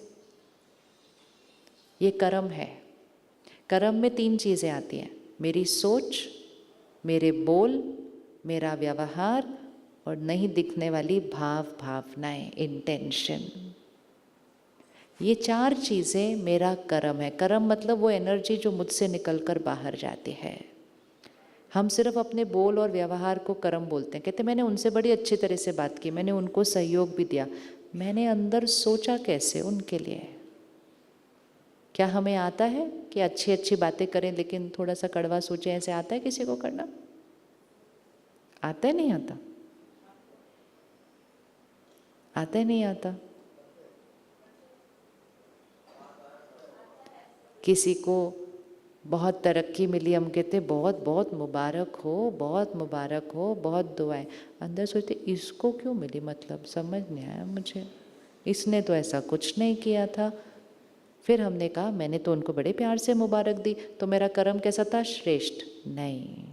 ये कर्म है। कर्म में 3 चीज़ें आती हैं, मेरी सोच, मेरे बोल, मेरा व्यवहार और नहीं दिखने वाली भावनाएं, इंटेंशन। ये 4 चीज़ें मेरा कर्म है। कर्म मतलब वो एनर्जी जो मुझसे निकलकर बाहर जाती है। हम सिर्फ अपने बोल और व्यवहार को कर्म बोलते हैं। कहते मैंने उनसे बड़ी अच्छी तरह से बात की, मैंने उनको सहयोग भी दिया, मैंने अंदर सोचा कैसे उनके लिए। क्या हमें आता है कि अच्छी अच्छी बातें करें लेकिन थोड़ा सा कड़वा सोचें? ऐसे आता है किसी को करना? आता है नहीं आता? आता है नहीं आता? किसी को बहुत तरक्की मिली, हम कहते बहुत बहुत मुबारक हो, बहुत मुबारक हो, बहुत दुआएं। अंदर सोचते इसको क्यों मिली, मतलब समझ नहीं आया मुझे, इसने तो ऐसा कुछ नहीं किया था। फिर हमने कहा मैंने तो उनको बड़े प्यार से मुबारक दी, तो मेरा कर्म कैसा था? श्रेष्ठ नहीं,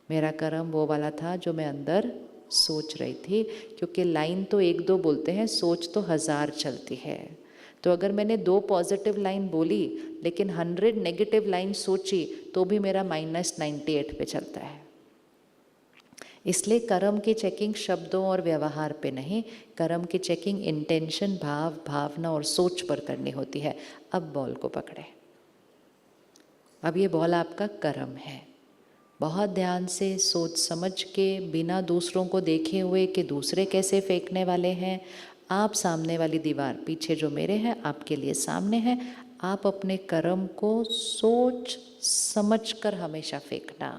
मेरा कर्म वो वाला था जो मैं अंदर सोच रही थी। क्योंकि लाइन तो 1-2 बोलते हैं, सोच तो 1000 चलती है। तो अगर मैंने 2 पॉजिटिव लाइन बोली लेकिन 100 नेगेटिव लाइन सोची, तो भी मेरा -98 पे चलता है। इसलिए कर्म की चेकिंग शब्दों और व्यवहार पे नहीं, कर्म की चेकिंग इंटेंशन, भाव, भावना और सोच पर करनी होती है। अब बॉल को पकड़े, अब ये बॉल आपका कर्म है। बहुत ध्यान से सोच समझ के, बिना दूसरों को देखे हुए कि दूसरे कैसे फेंकने वाले हैं, आप सामने वाली दीवार, पीछे जो मेरे हैं आपके लिए सामने है, आप अपने कर्म को सोच समझ कर हमेशा फेंकना।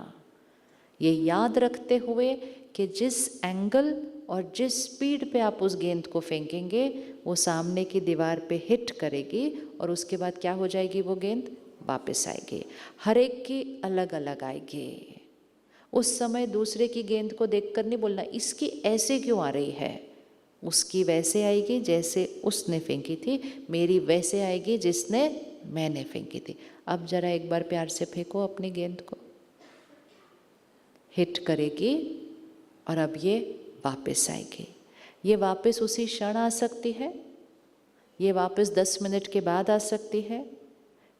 ये याद रखते हुए कि जिस एंगल और जिस स्पीड पे आप उस गेंद को फेंकेंगे वो सामने की दीवार पे हिट करेगी और उसके बाद क्या हो जाएगी, वो गेंद वापस आएगी। हर एक की अलग अलग आएगी। उस समय दूसरे की गेंद को देखकर नहीं बोलना इसकी ऐसे क्यों आ रही है, उसकी वैसे आएगी जैसे उसने फेंकी थी, मेरी वैसे आएगी जिसने मैंने फेंकी थी। अब जरा एक बार प्यार से फेंको अपनी गेंद को, हिट करेगी और अब ये वापस आएगी। ये वापस उसी क्षण आ सकती है, ये वापस 10 मिनट के बाद आ सकती है,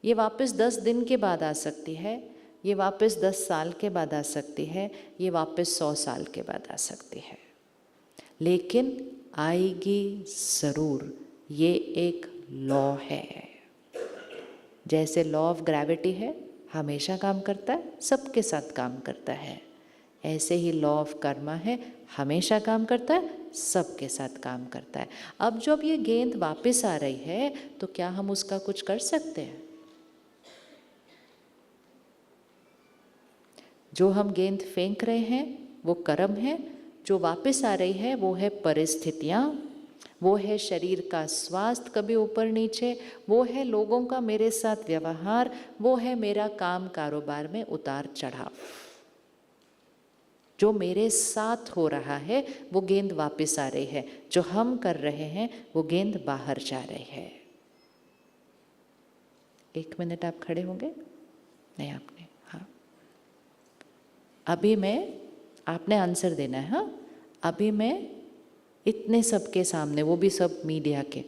ये वापस 10 दिन के बाद आ सकती है, ये वापस 10 साल के बाद आ सकती है, ये वापस 100 साल के बाद आ सकती है, लेकिन आएगी ज़रूर। ये एक लॉ है। जैसे लॉ ऑफ ग्रेविटी है, हमेशा काम करता है, सबके साथ काम करता है, ऐसे ही लॉ ऑफ कर्मा है, हमेशा काम करता है, सबके साथ काम करता है। अब जब ये गेंद वापस आ रही है तो क्या हम उसका कुछ कर सकते हैं? जो हम गेंद फेंक रहे हैं वो कर्म है, जो वापस आ रही है वो है परिस्थितियाँ, वो है शरीर का स्वास्थ्य कभी ऊपर नीचे, वो है लोगों का मेरे साथ व्यवहार, वो है मेरा काम कारोबार में उतार चढ़ाव। जो मेरे साथ हो रहा है वो गेंद वापस आ रही है, जो हम कर रहे हैं वो गेंद बाहर जा रही है। 1 मिनट आप खड़े होंगे? नहीं आपने, हाँ अभी मैं, आपने आंसर देना है। हाँ अभी मैं इतने सबके सामने, वो भी सब मीडिया के,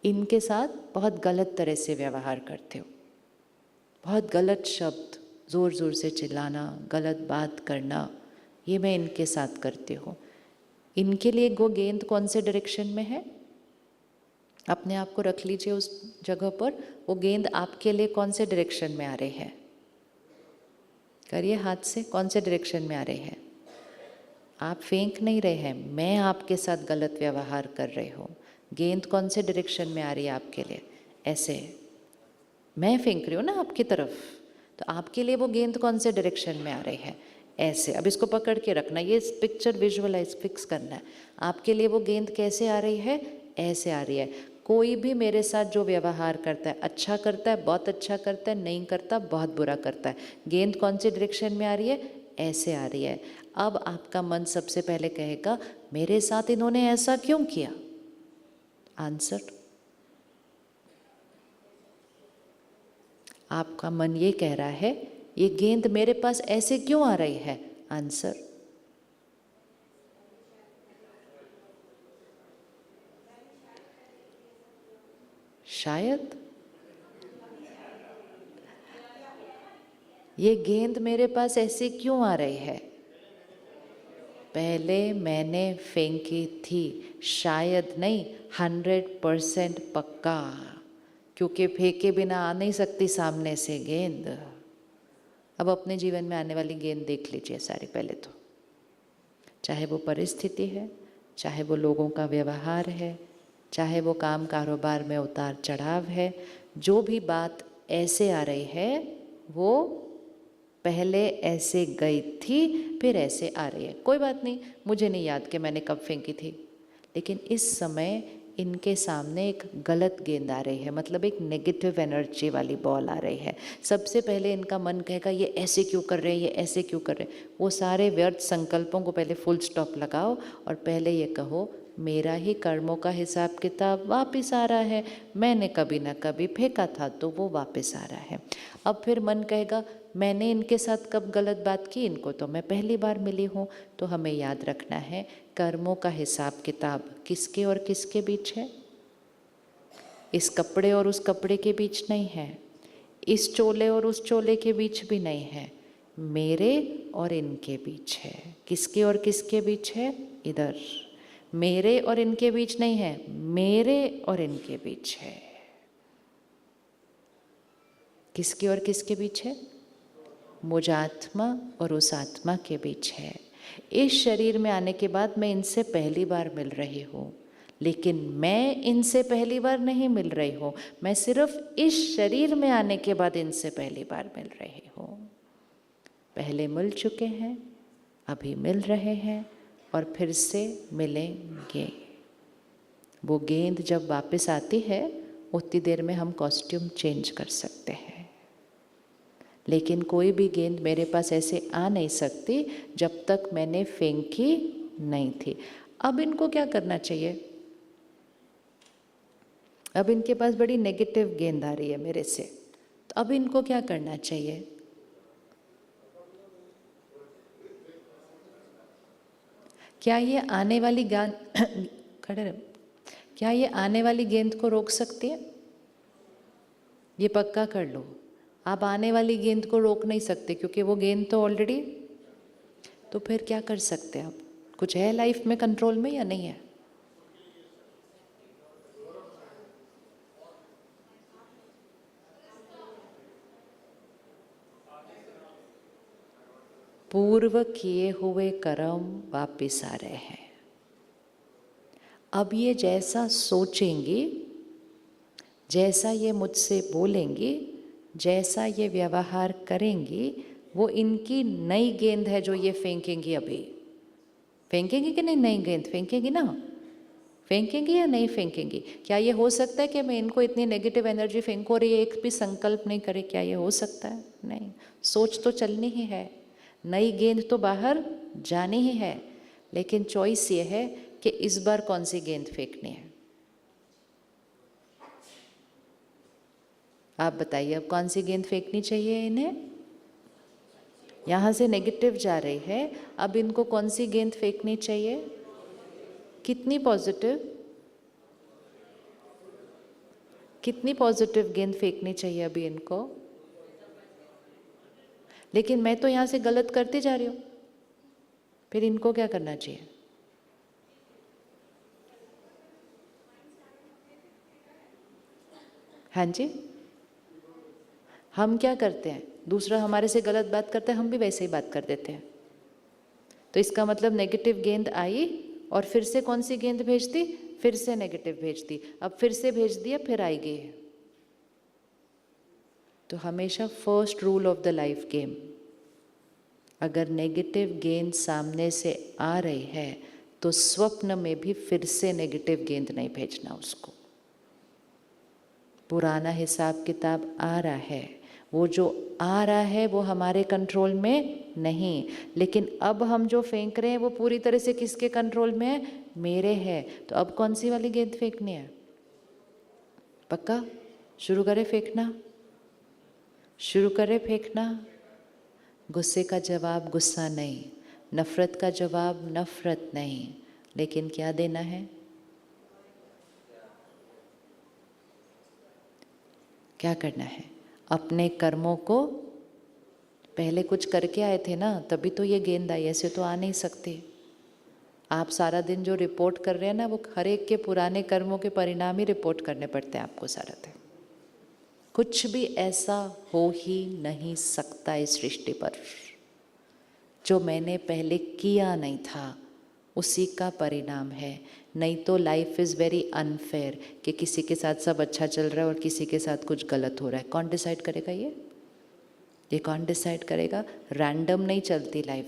इनके साथ बहुत गलत तरह से व्यवहार करते हो, बहुत गलत शब्द, ज़ोर ज़ोर से चिल्लाना, गलत बात करना, ये मैं इनके साथ करती हूँ। इनके लिए वो गेंद कौन से डायरेक्शन में है? अपने आप को रख लीजिए उस जगह पर, वो गेंद आपके लिए कौन से डायरेक्शन में आ रही है? करिए हाथ से, कौन से डायरेक्शन में आ रही है? आप फेंक नहीं रहे हैं, मैं आपके साथ गलत व्यवहार कर रही हूँ। गेंद कौन से डायरेक्शन में आ रही है आपके लिए? ऐसे मैं फेंक रही हूँ ना आपकी तरफ, तो आपके लिए वो गेंद कौन से डायरेक्शन में आ रही है, ऐसे। अब इसको पकड़ के रखना, ये पिक्चर विजुअलाइज फिक्स करना है। आपके लिए वो गेंद कैसे आ रही है, ऐसे आ रही है। कोई भी मेरे साथ जो व्यवहार करता है, अच्छा करता है, बहुत अच्छा करता है, नहीं करता, बहुत बुरा करता है, गेंद कौन से डायरेक्शन में आ रही है, ऐसे आ रही है। अब आपका मन सबसे पहले कहेगा मेरे साथ इन्होंने ऐसा क्यों किया। आंसर, आपका मन ये कह रहा है ये गेंद मेरे पास ऐसे क्यों आ रही है। आंसर, शायद ये गेंद मेरे पास ऐसे क्यों आ रही है, पहले मैंने फेंकी थी। शायद नहीं, 100% पक्का, क्योंकि फेंके बिना आ नहीं सकती सामने से गेंद। अब अपने जीवन में आने वाली गेंद देख लीजिए सारी। पहले तो चाहे वो परिस्थिति है, चाहे वो लोगों का व्यवहार है, चाहे वो काम कारोबार में उतार चढ़ाव है, जो भी बात ऐसे आ रही है वो पहले ऐसे गई थी, फिर ऐसे आ रही है। कोई बात नहीं, मुझे नहीं याद कि मैंने कब फेंकी थी, लेकिन इस समय इनके सामने एक गलत गेंद आ रही है, मतलब एक नेगेटिव एनर्जी वाली बॉल आ रही है। सबसे पहले इनका मन कहेगा ये ऐसे क्यों कर रहे हैं, ये ऐसे क्यों कर रहे हैं। वो सारे व्यर्थ संकल्पों को पहले फुल स्टॉप लगाओ और पहले ये कहो मेरा ही कर्मों का हिसाब किताब वापस आ रहा है, मैंने कभी ना कभी फेंका था तो वो वापस आ रहा है। अब फिर मन कहेगा मैंने इनके साथ कब गलत बात की, इनको तो मैं पहली बार मिली हूँ। तो हमें याद रखना है कर्मों का हिसाब किताब किसके और किसके बीच है, इस कपड़े और उस कपड़े के बीच नहीं है, इस चोले और उस चोले के बीच भी नहीं है, मेरे और इनके बीच है। किसके और किसके बीच है, इधर। मेरे और इनके बीच नहीं है, मेरे और इनके बीच है। किसके और किसके बीच है, मुझ आत्मा और उस आत्मा के बीच है। इस शरीर में आने के बाद मैं इनसे पहली बार मिल रही हूँ, लेकिन मैं इनसे पहली बार नहीं मिल रही हूँ, मैं सिर्फ इस शरीर में आने के बाद इनसे पहली बार मिल रही हूँ। पहले मिल चुके हैं, अभी मिल रहे हैं और फिर से मिलेंगे। वो गेंद जब वापस आती है उतनी देर में हम कॉस्ट्यूम चेंज कर सकते हैं, लेकिन कोई भी गेंद मेरे पास ऐसे आ नहीं सकती जब तक मैंने फेंकी नहीं थी। अब इनको क्या करना चाहिए, अब इनके पास बड़ी नेगेटिव गेंद आ रही है मेरे से, तो अब इनको क्या करना चाहिए। क्या ये आने वाली खड़े रहो, क्या ये आने वाली गेंद को रोक सकती है, ये पक्का कर लो। आप आने वाली गेंद को रोक नहीं सकते क्योंकि वो गेंद तो ऑलरेडी, तो फिर क्या कर सकते हैं आप, कुछ है लाइफ में कंट्रोल में या नहीं है। पूर्व किए हुए कर्म वापिस आ रहे हैं। अब ये जैसा सोचेंगी, जैसा ये मुझसे बोलेंगी, जैसा ये व्यवहार करेंगी, वो इनकी नई गेंद है जो ये फेंकेंगी। अभी फेंकेंगी कि नहीं, नई गेंद फेंकेंगी ना, फेंकेंगी या नहीं फेंकेंगी। क्या ये हो सकता है कि मैं इनको इतनी नेगेटिव एनर्जी फेंकूं और ये एक भी संकल्प नहीं करे, क्या ये हो सकता है, नहीं। सोच तो चलनी ही है, नई गेंद तो बाहर जानी ही है, लेकिन चॉइस ये है कि इस बार कौन सी गेंद फेंकनी है। आप बताइए अब कौन सी गेंद फेंकनी चाहिए इन्हें। यहाँ से नेगेटिव जा रही है, अब इनको कौन सी गेंद फेंकनी चाहिए, कितनी पॉजिटिव, कितनी पॉजिटिव गेंद फेंकनी चाहिए अभी इनको। लेकिन मैं तो यहाँ से गलत करती जा रही हूँ, फिर इनको क्या करना चाहिए। हाँ जी, हम क्या करते हैं, दूसरा हमारे से गलत बात करता है, हम भी वैसे ही बात कर देते हैं। तो इसका मतलब नेगेटिव गेंद आई और फिर से कौन सी गेंद भेज दी, फिर से नेगेटिव भेज दी, अब फिर से भेज दिया, फिर आएगी। तो हमेशा first rule of the life game, अगर नेगेटिव गेंद सामने से आ रही है तो स्वप्न में भी फिर से नेगेटिव गेंद नहीं भेजना उसको। पुराना हिसाब किताब आ रहा है, वो जो आ रहा है वो हमारे कंट्रोल में नहीं, लेकिन अब हम जो फेंक रहे हैं वो पूरी तरह से किसके कंट्रोल में है? मेरे है। तो अब कौन सी वाली गेंद फेंकनी है? पक्का? शुरू करें फेंकना, शुरू करें फेंकना। गुस्से का जवाब गुस्सा नहीं, नफरत का जवाब नफरत नहीं, लेकिन क्या देना है? क्या करना है? अपने कर्मों को, पहले कुछ करके आए थे ना, तभी तो ये गेंद आई, ऐसे तो आ नहीं सकती। आप सारा दिन जो रिपोर्ट कर रहे हैं ना, वो हर एक के पुराने कर्मों के परिणाम ही रिपोर्ट करने पड़ते हैं आपको सारा दिन। कुछ भी ऐसा हो ही नहीं सकता इस सृष्टि पर जो मैंने पहले किया नहीं था, उसी का परिणाम है। नहीं तो लाइफ इज़ वेरी अनफेयर कि किसी के साथ सब अच्छा चल रहा है और किसी के साथ कुछ गलत हो रहा है। कौन डिसाइड करेगा ये कौन डिसाइड करेगा? रैंडम नहीं चलती लाइफ।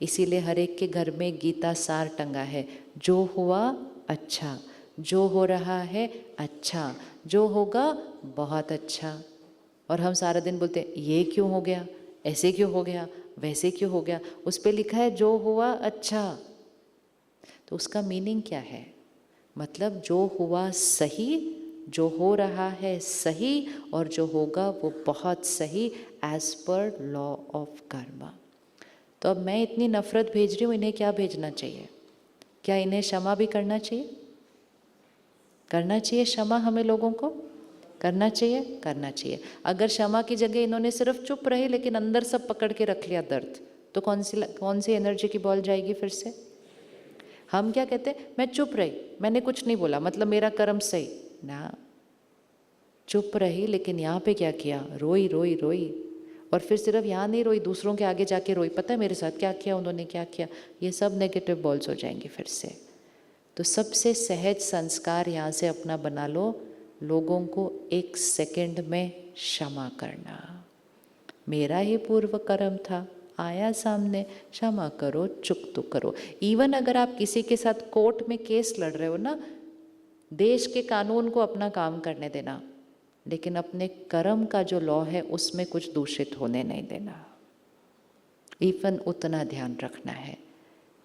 इसीलिए हर एक के घर में गीता सार टंगा है, जो हुआ अच्छा, जो हो रहा है अच्छा, जो होगा बहुत अच्छा। और हम सारा दिन बोलते हैं ये क्यों हो गया, ऐसे क्यों हो गया, वैसे क्यों हो गया। उस पर लिखा है जो हुआ अच्छा, तो उसका मीनिंग क्या है? मतलब जो हुआ सही, जो हो रहा है सही, और जो होगा वो बहुत सही as per law of Karma. तो अब मैं इतनी नफरत भेज रही हूँ, इन्हें क्या भेजना चाहिए? क्या इन्हें क्षमा भी करना चाहिए? करना चाहिए क्षमा, हमें लोगों को करना चाहिए, करना चाहिए। अगर क्षमा की जगह इन्होंने सिर्फ चुप रहे लेकिन अंदर सब पकड़ के रख लिया दर्द, तो कौन सी एनर्जी की बॉल जाएगी फिर से? हम क्या कहते हैं? मैं चुप रही, मैंने कुछ नहीं बोला, मतलब मेरा कर्म सही ना। चुप रही लेकिन यहाँ पे क्या किया? रोई रोई रोई, और फिर सिर्फ यहाँ नहीं रोई, दूसरों के आगे जाके रोई, पता है मेरे साथ क्या किया, उन्होंने क्या किया। ये सब नेगेटिव बॉल्स हो जाएंगे फिर से। तो सबसे सहज संस्कार यहाँ से अपना बना लो, लोगों को 1 सेकंड में क्षमा करना। मेरा ही पूर्व कर्म था, आया सामने, क्षमा करो, चुप तो करो। इवन अगर आप किसी के साथ कोर्ट में केस लड़ रहे हो ना, देश के कानून को अपना काम करने देना, लेकिन अपने कर्म का जो लॉ है उसमें कुछ दूषित होने नहीं देना। इवन उतना ध्यान रखना है।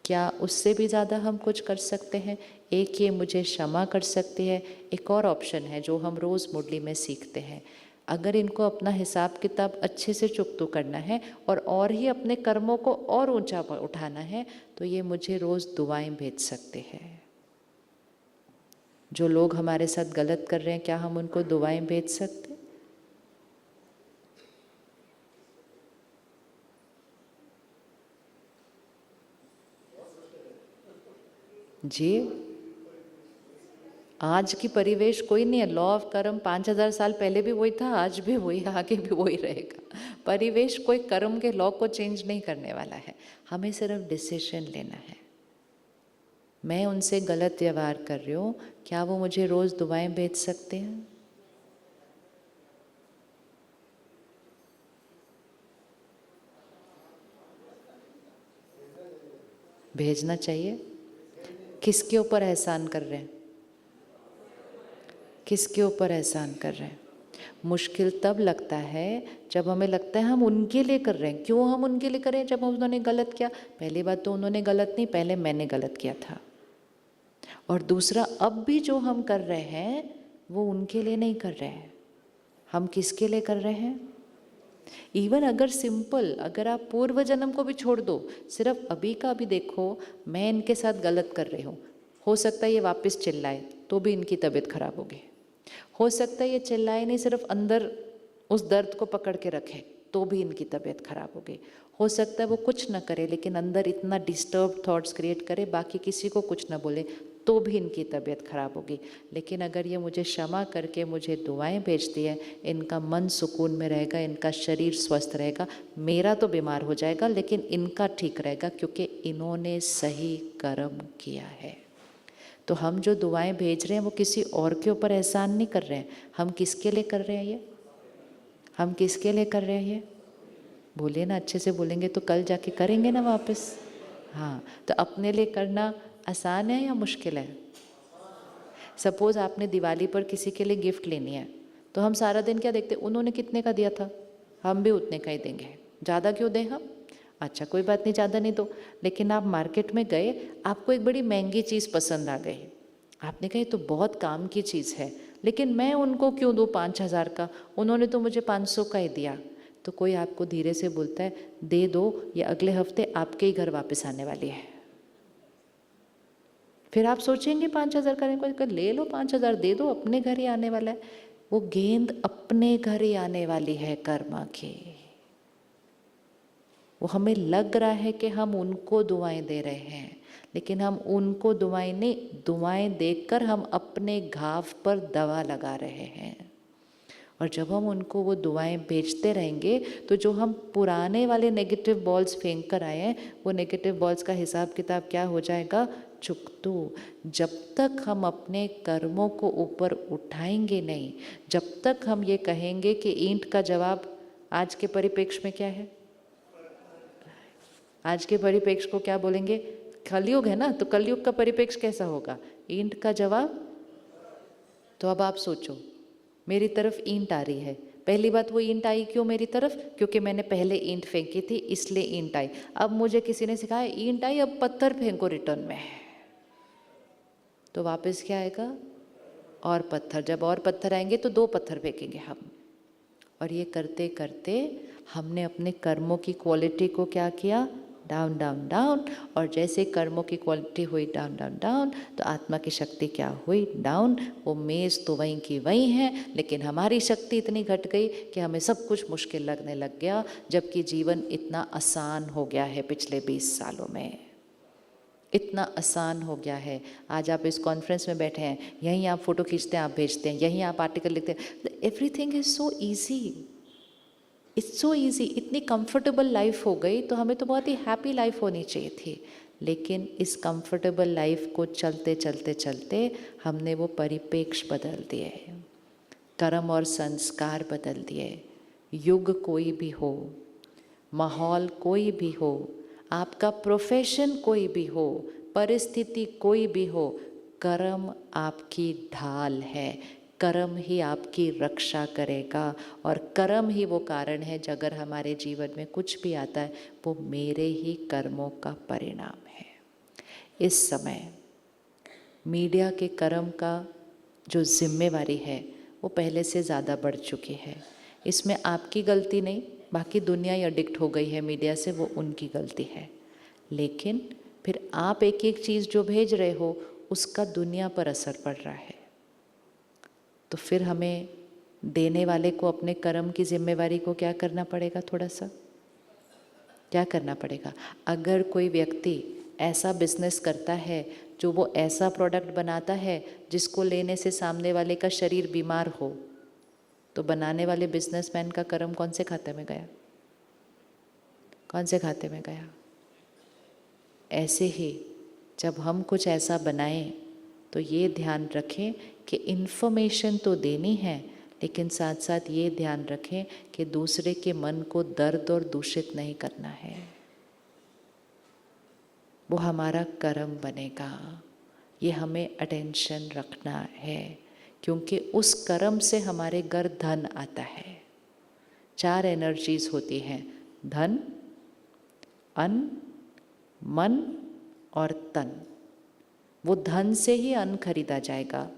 क्या उससे भी ज़्यादा हम कुछ कर सकते हैं? एक ये मुझे क्षमा कर सकती है, एक और ऑप्शन है जो हम रोज़ मुरली में सीखते हैं। अगर इनको अपना हिसाब किताब अच्छे से चुकतो करना है और ही अपने कर्मों को और ऊंचा उठाना है, तो ये मुझे रोज़ दुआएं भेज सकते हैं। जो लोग हमारे साथ गलत कर रहे हैं, क्या हम उनको दुआएं भेज सकते? जी, आज की परिवेश कोई नहीं है। लॉ ऑफ कर्म 5000 साल पहले भी वही था, आज भी वही, आगे भी वही रहेगा। परिवेश कोई कर्म के लॉ को चेंज नहीं करने वाला है। हमें सिर्फ डिसीजन लेना है। मैं उनसे गलत व्यवहार कर रही हूँ, क्या वो मुझे रोज़ दुआएं भेज सकते हैं? भेजना चाहिए। किसके ऊपर एहसान कर रहे हैं? किसके ऊपर एहसान कर रहे हैं? मुश्किल तब लगता है जब हमें लगता है हम उनके लिए कर रहे हैं। क्यों हम उनके लिए करें? जब उन्होंने गलत किया, पहली बात तो उन्होंने गलत नहीं, पहले मैंने गलत किया था। और दूसरा, अब भी जो हम कर रहे हैं वो उनके लिए नहीं कर रहे हैं, हम किसके लिए कर रहे हैं? इवन अगर सिंपल, अगर आप पूर्व जन्म को भी छोड़ दो, सिर्फ अभी का भी देखो, मैं इनके साथ गलत कर रही हूँ, हो सकता है ये वापस चिल्लाए तो भी इनकी तबीयत खराब होगी। हो सकता है ये चिल्लाए नहीं, सिर्फ अंदर उस दर्द को पकड़ के रखे तो भी इनकी तबीयत खराब होगी। हो सकता है वो कुछ ना करे लेकिन अंदर इतना डिस्टर्ब थॉट्स क्रिएट करे, बाकी किसी को कुछ ना बोले, तो भी इनकी तबीयत खराब होगी। लेकिन अगर ये मुझे क्षमा करके मुझे दुआएं भेजती है, इनका मन सुकून में रहेगा, इनका शरीर स्वस्थ रहेगा, मेरा तो बीमार हो जाएगा लेकिन इनका ठीक रहेगा, क्योंकि इन्होंने सही कर्म किया है। तो हम जो दुआएं भेज रहे हैं वो किसी और के ऊपर एहसान नहीं कर रहे हैं, हम किसके लिए कर रहे हैं? ये हम किसके लिए कर रहे हैं? बोलिए ना, अच्छे से बोलेंगे तो कल जाके करेंगे ना वापस। हाँ, तो अपने लिए करना आसान है या मुश्किल है? सपोज़ आपने दिवाली पर किसी के लिए गिफ्ट लेनी है, तो हम सारा दिन क्या देखते, उन्होंने कितने का दिया था, हम भी उतने का ही देंगे, ज़्यादा क्यों दें हम? अच्छा कोई बात नहीं, ज़्यादा नहीं दो। लेकिन आप मार्केट में गए, आपको एक बड़ी महंगी चीज़ पसंद आ गई, आपने कहा ये तो बहुत काम की चीज़ है, लेकिन मैं उनको क्यों दूँ 5,000 का, उन्होंने तो मुझे 500 का ही दिया। तो कोई आपको धीरे से बोलता है दे दो, ये अगले हफ्ते आपके ही घर वापस आने वाली है। फिर आप सोचेंगे 5,000 का, कर ले लो 5,000 दे दो, अपने घर ही आने वाला है। वो गेंद अपने घर ही आने वाली है कर्मा की। वो हमें लग रहा है कि हम उनको दुआएं दे रहे हैं, लेकिन हम उनको दुआएं नहीं, दुआएं देकर हम अपने घाव पर दवा लगा रहे हैं। और जब हम उनको वो दुआएं भेजते रहेंगे, तो जो हम पुराने वाले नेगेटिव बॉल्स फेंक कर आए हैं, वो नेगेटिव बॉल्स का हिसाब किताब क्या हो जाएगा? चुकतो। जब तक हम अपने कर्मों को ऊपर उठाएंगे नहीं, जब तक हम ये कहेंगे कि ईंट का जवाब आज के परिप्रेक्ष्य में क्या है, आज के परिप्रेक्ष्य को क्या बोलेंगे? कलयुग है ना, तो कलयुग का परिप्रेक्ष्य कैसा होगा? ईंट का जवाब। तो अब आप सोचो, मेरी तरफ ईंट आ रही है, पहली बात वो ईंट आई क्यों मेरी तरफ? क्योंकि मैंने पहले ईंट फेंकी थी, इसलिए ईंट आई। अब मुझे किसी ने सिखाया ईंट आई, अब पत्थर फेंको रिटर्न में, तो वापस क्या आएगा? और पत्थर। जब और पत्थर आएंगे तो 2 पत्थर फेंकेंगे हम। और ये करते करते हमने अपने कर्मों की क्वालिटी को क्या किया? Down down down. और जैसे कर्मों की क्वालिटी हुई डाउन डाउन डाउन, तो आत्मा की शक्ति क्या हुई? डाउन। वो मेज़ तो वहीं की वहीं है, लेकिन हमारी शक्ति इतनी घट गई कि हमें सब कुछ मुश्किल लगने लग गया, जबकि जीवन इतना आसान हो गया है पिछले 20 सालों में, इतना आसान हो गया है। आज आप इस कॉन्फ्रेंस में बैठे हैं, यहीं आप फ़ोटो खींचते हैं, आप भेजते हैं, यहीं आप आर्टिकल लिखते हैं, everything is so easy, it's so easy. इतनी कंफर्टेबल लाइफ हो गई, तो हमें तो बहुत ही हैप्पी लाइफ होनी चाहिए थी, लेकिन इस कंफर्टेबल लाइफ को चलते चलते चलते हमने वो परिप्रेक्ष्य बदल दिए, कर्म और संस्कार बदल दिए। युग कोई भी हो, माहौल कोई भी हो, आपका प्रोफेशन कोई भी हो, परिस्थिति कोई भी हो, कर्म आपकी ढाल है, कर्म ही आपकी रक्षा करेगा। और कर्म ही वो कारण है, अगर हमारे जीवन में कुछ भी आता है, वो मेरे ही कर्मों का परिणाम है। इस समय मीडिया के कर्म का जो जिम्मेवारी है, वो पहले से ज़्यादा बढ़ चुकी है। इसमें आपकी गलती नहीं, बाकी दुनिया ही एडिक्ट हो गई है मीडिया से, वो उनकी गलती है। लेकिन फिर आप एक एक चीज़ जो भेज रहे हो, उसका दुनिया पर असर पड़ रहा है। तो फिर हमें देने वाले को अपने कर्म की जिम्मेवारी को क्या करना पड़ेगा? थोड़ा सा क्या करना पड़ेगा? अगर कोई व्यक्ति ऐसा बिजनेस करता है, जो वो ऐसा प्रोडक्ट बनाता है जिसको लेने से सामने वाले का शरीर बीमार हो, तो बनाने वाले बिजनेसमैन का कर्म कौन से खाते में गया? कौन से खाते में गया? ऐसे ही जब हम कुछ ऐसा बनाएं, तो ये ध्यान रखें कि इन्फॉर्मेशन तो देनी है, लेकिन साथ साथ ये ध्यान रखें कि दूसरे के मन को दर्द और दूषित नहीं करना है। वो हमारा कर्म बनेगा, ये हमें अटेंशन रखना है, क्योंकि उस कर्म से हमारे घर धन आता है। 4 एनर्जीज होती हैं, धन, अन्न, मन और तन। वो धन से ही अन्न खरीदा जाएगा,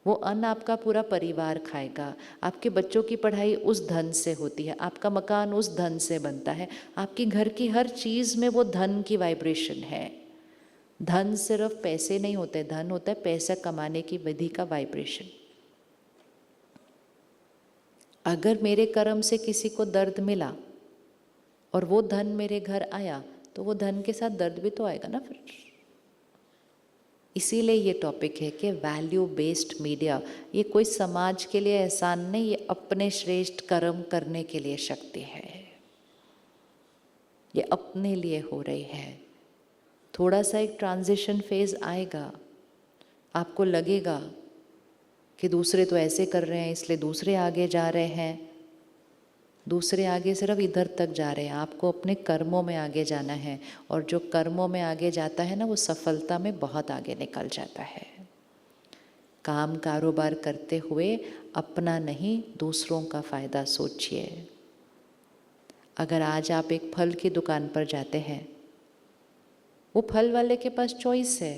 वो अन्न आपका पूरा परिवार खाएगा, आपके बच्चों की पढ़ाई उस धन से होती है, आपका मकान उस धन से बनता है, आपकी घर की हर चीज़ में वो धन की वाइब्रेशन है। धन सिर्फ पैसे नहीं होते, धन होता है पैसा कमाने की विधि का वाइब्रेशन। अगर मेरे कर्म से किसी को दर्द मिला और वो धन मेरे घर आया, तो वो धन के साथ दर्द भी तो आएगा ना फिर। इसीलिए ये टॉपिक है कि वैल्यू बेस्ड मीडिया, ये कोई समाज के लिए एहसान नहीं, ये अपने श्रेष्ठ कर्म करने के लिए शक्ति है, ये अपने लिए हो रही है। थोड़ा सा एक ट्रांजिशन फेज आएगा, आपको लगेगा कि दूसरे तो ऐसे कर रहे हैं इसलिए दूसरे आगे जा रहे हैं, दूसरे आगे सिर्फ इधर तक जा रहे हैं, आपको अपने कर्मों में आगे जाना है। और जो कर्मों में आगे जाता है ना, वो सफलता में बहुत आगे निकल जाता है। काम कारोबार करते हुए अपना नहीं, दूसरों का फ़ायदा सोचिए। अगर आज आप एक फल की दुकान पर जाते हैं, वो फल वाले के पास चॉइस है।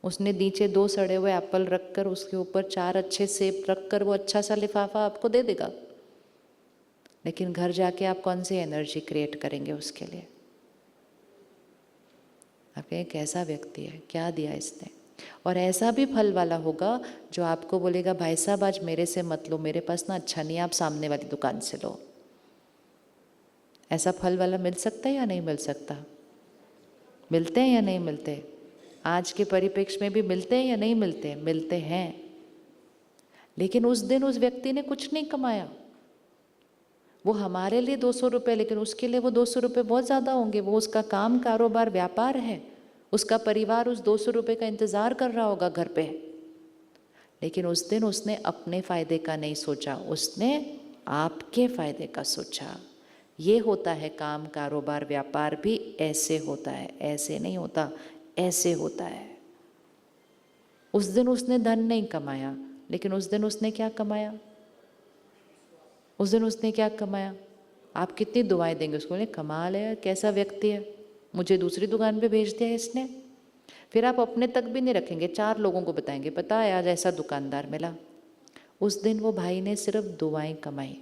उसने नीचे 2 सड़े हुए एप्पल रखकर उसके ऊपर 4 अच्छे सेब रखकर वो अच्छा सा लिफाफा आपको दे देगा। लेकिन घर जाके आप कौन सी एनर्जी क्रिएट करेंगे उसके लिए? आप कहें कैसा व्यक्ति है, क्या दिया इसने। और ऐसा भी फल वाला होगा जो आपको बोलेगा भाई साहब आज मेरे से मत लो, मेरे पास ना अच्छा नहीं है, आप सामने वाली दुकान से लो। ऐसा फल वाला मिल सकता है या नहीं मिल सकता? मिलते हैं या नहीं मिलते? आज के परिप्रेक्ष्य में भी मिलते हैं या नहीं मिलते? मिलते हैं। लेकिन उस दिन उस व्यक्ति ने कुछ नहीं कमाया। वो हमारे लिए 200 रुपये, लेकिन उसके लिए वो 200 रुपये बहुत ज़्यादा होंगे। वो उसका काम कारोबार व्यापार है, उसका परिवार उस 200 रुपये का इंतज़ार कर रहा होगा घर पे। लेकिन उस दिन उसने अपने फ़ायदे का नहीं सोचा, उसने आपके फ़ायदे का सोचा। ये होता है काम कारोबार व्यापार भी ऐसे होता है, ऐसे नहीं होता, ऐसे होता है। उस दिन उसने धन नहीं कमाया, लेकिन उस दिन उसने क्या कमाया? उस दिन उसने क्या कमाया? आप कितनी दुआएं देंगे उसको, बोले कमाल है यार, कैसा व्यक्ति है, मुझे दूसरी दुकान पे भेज दिया इसने। फिर आप अपने तक भी नहीं रखेंगे, 4 लोगों को बताएंगे, पता है आज ऐसा दुकानदार मिला। उस दिन वो भाई ने सिर्फ दुआएं कमाई।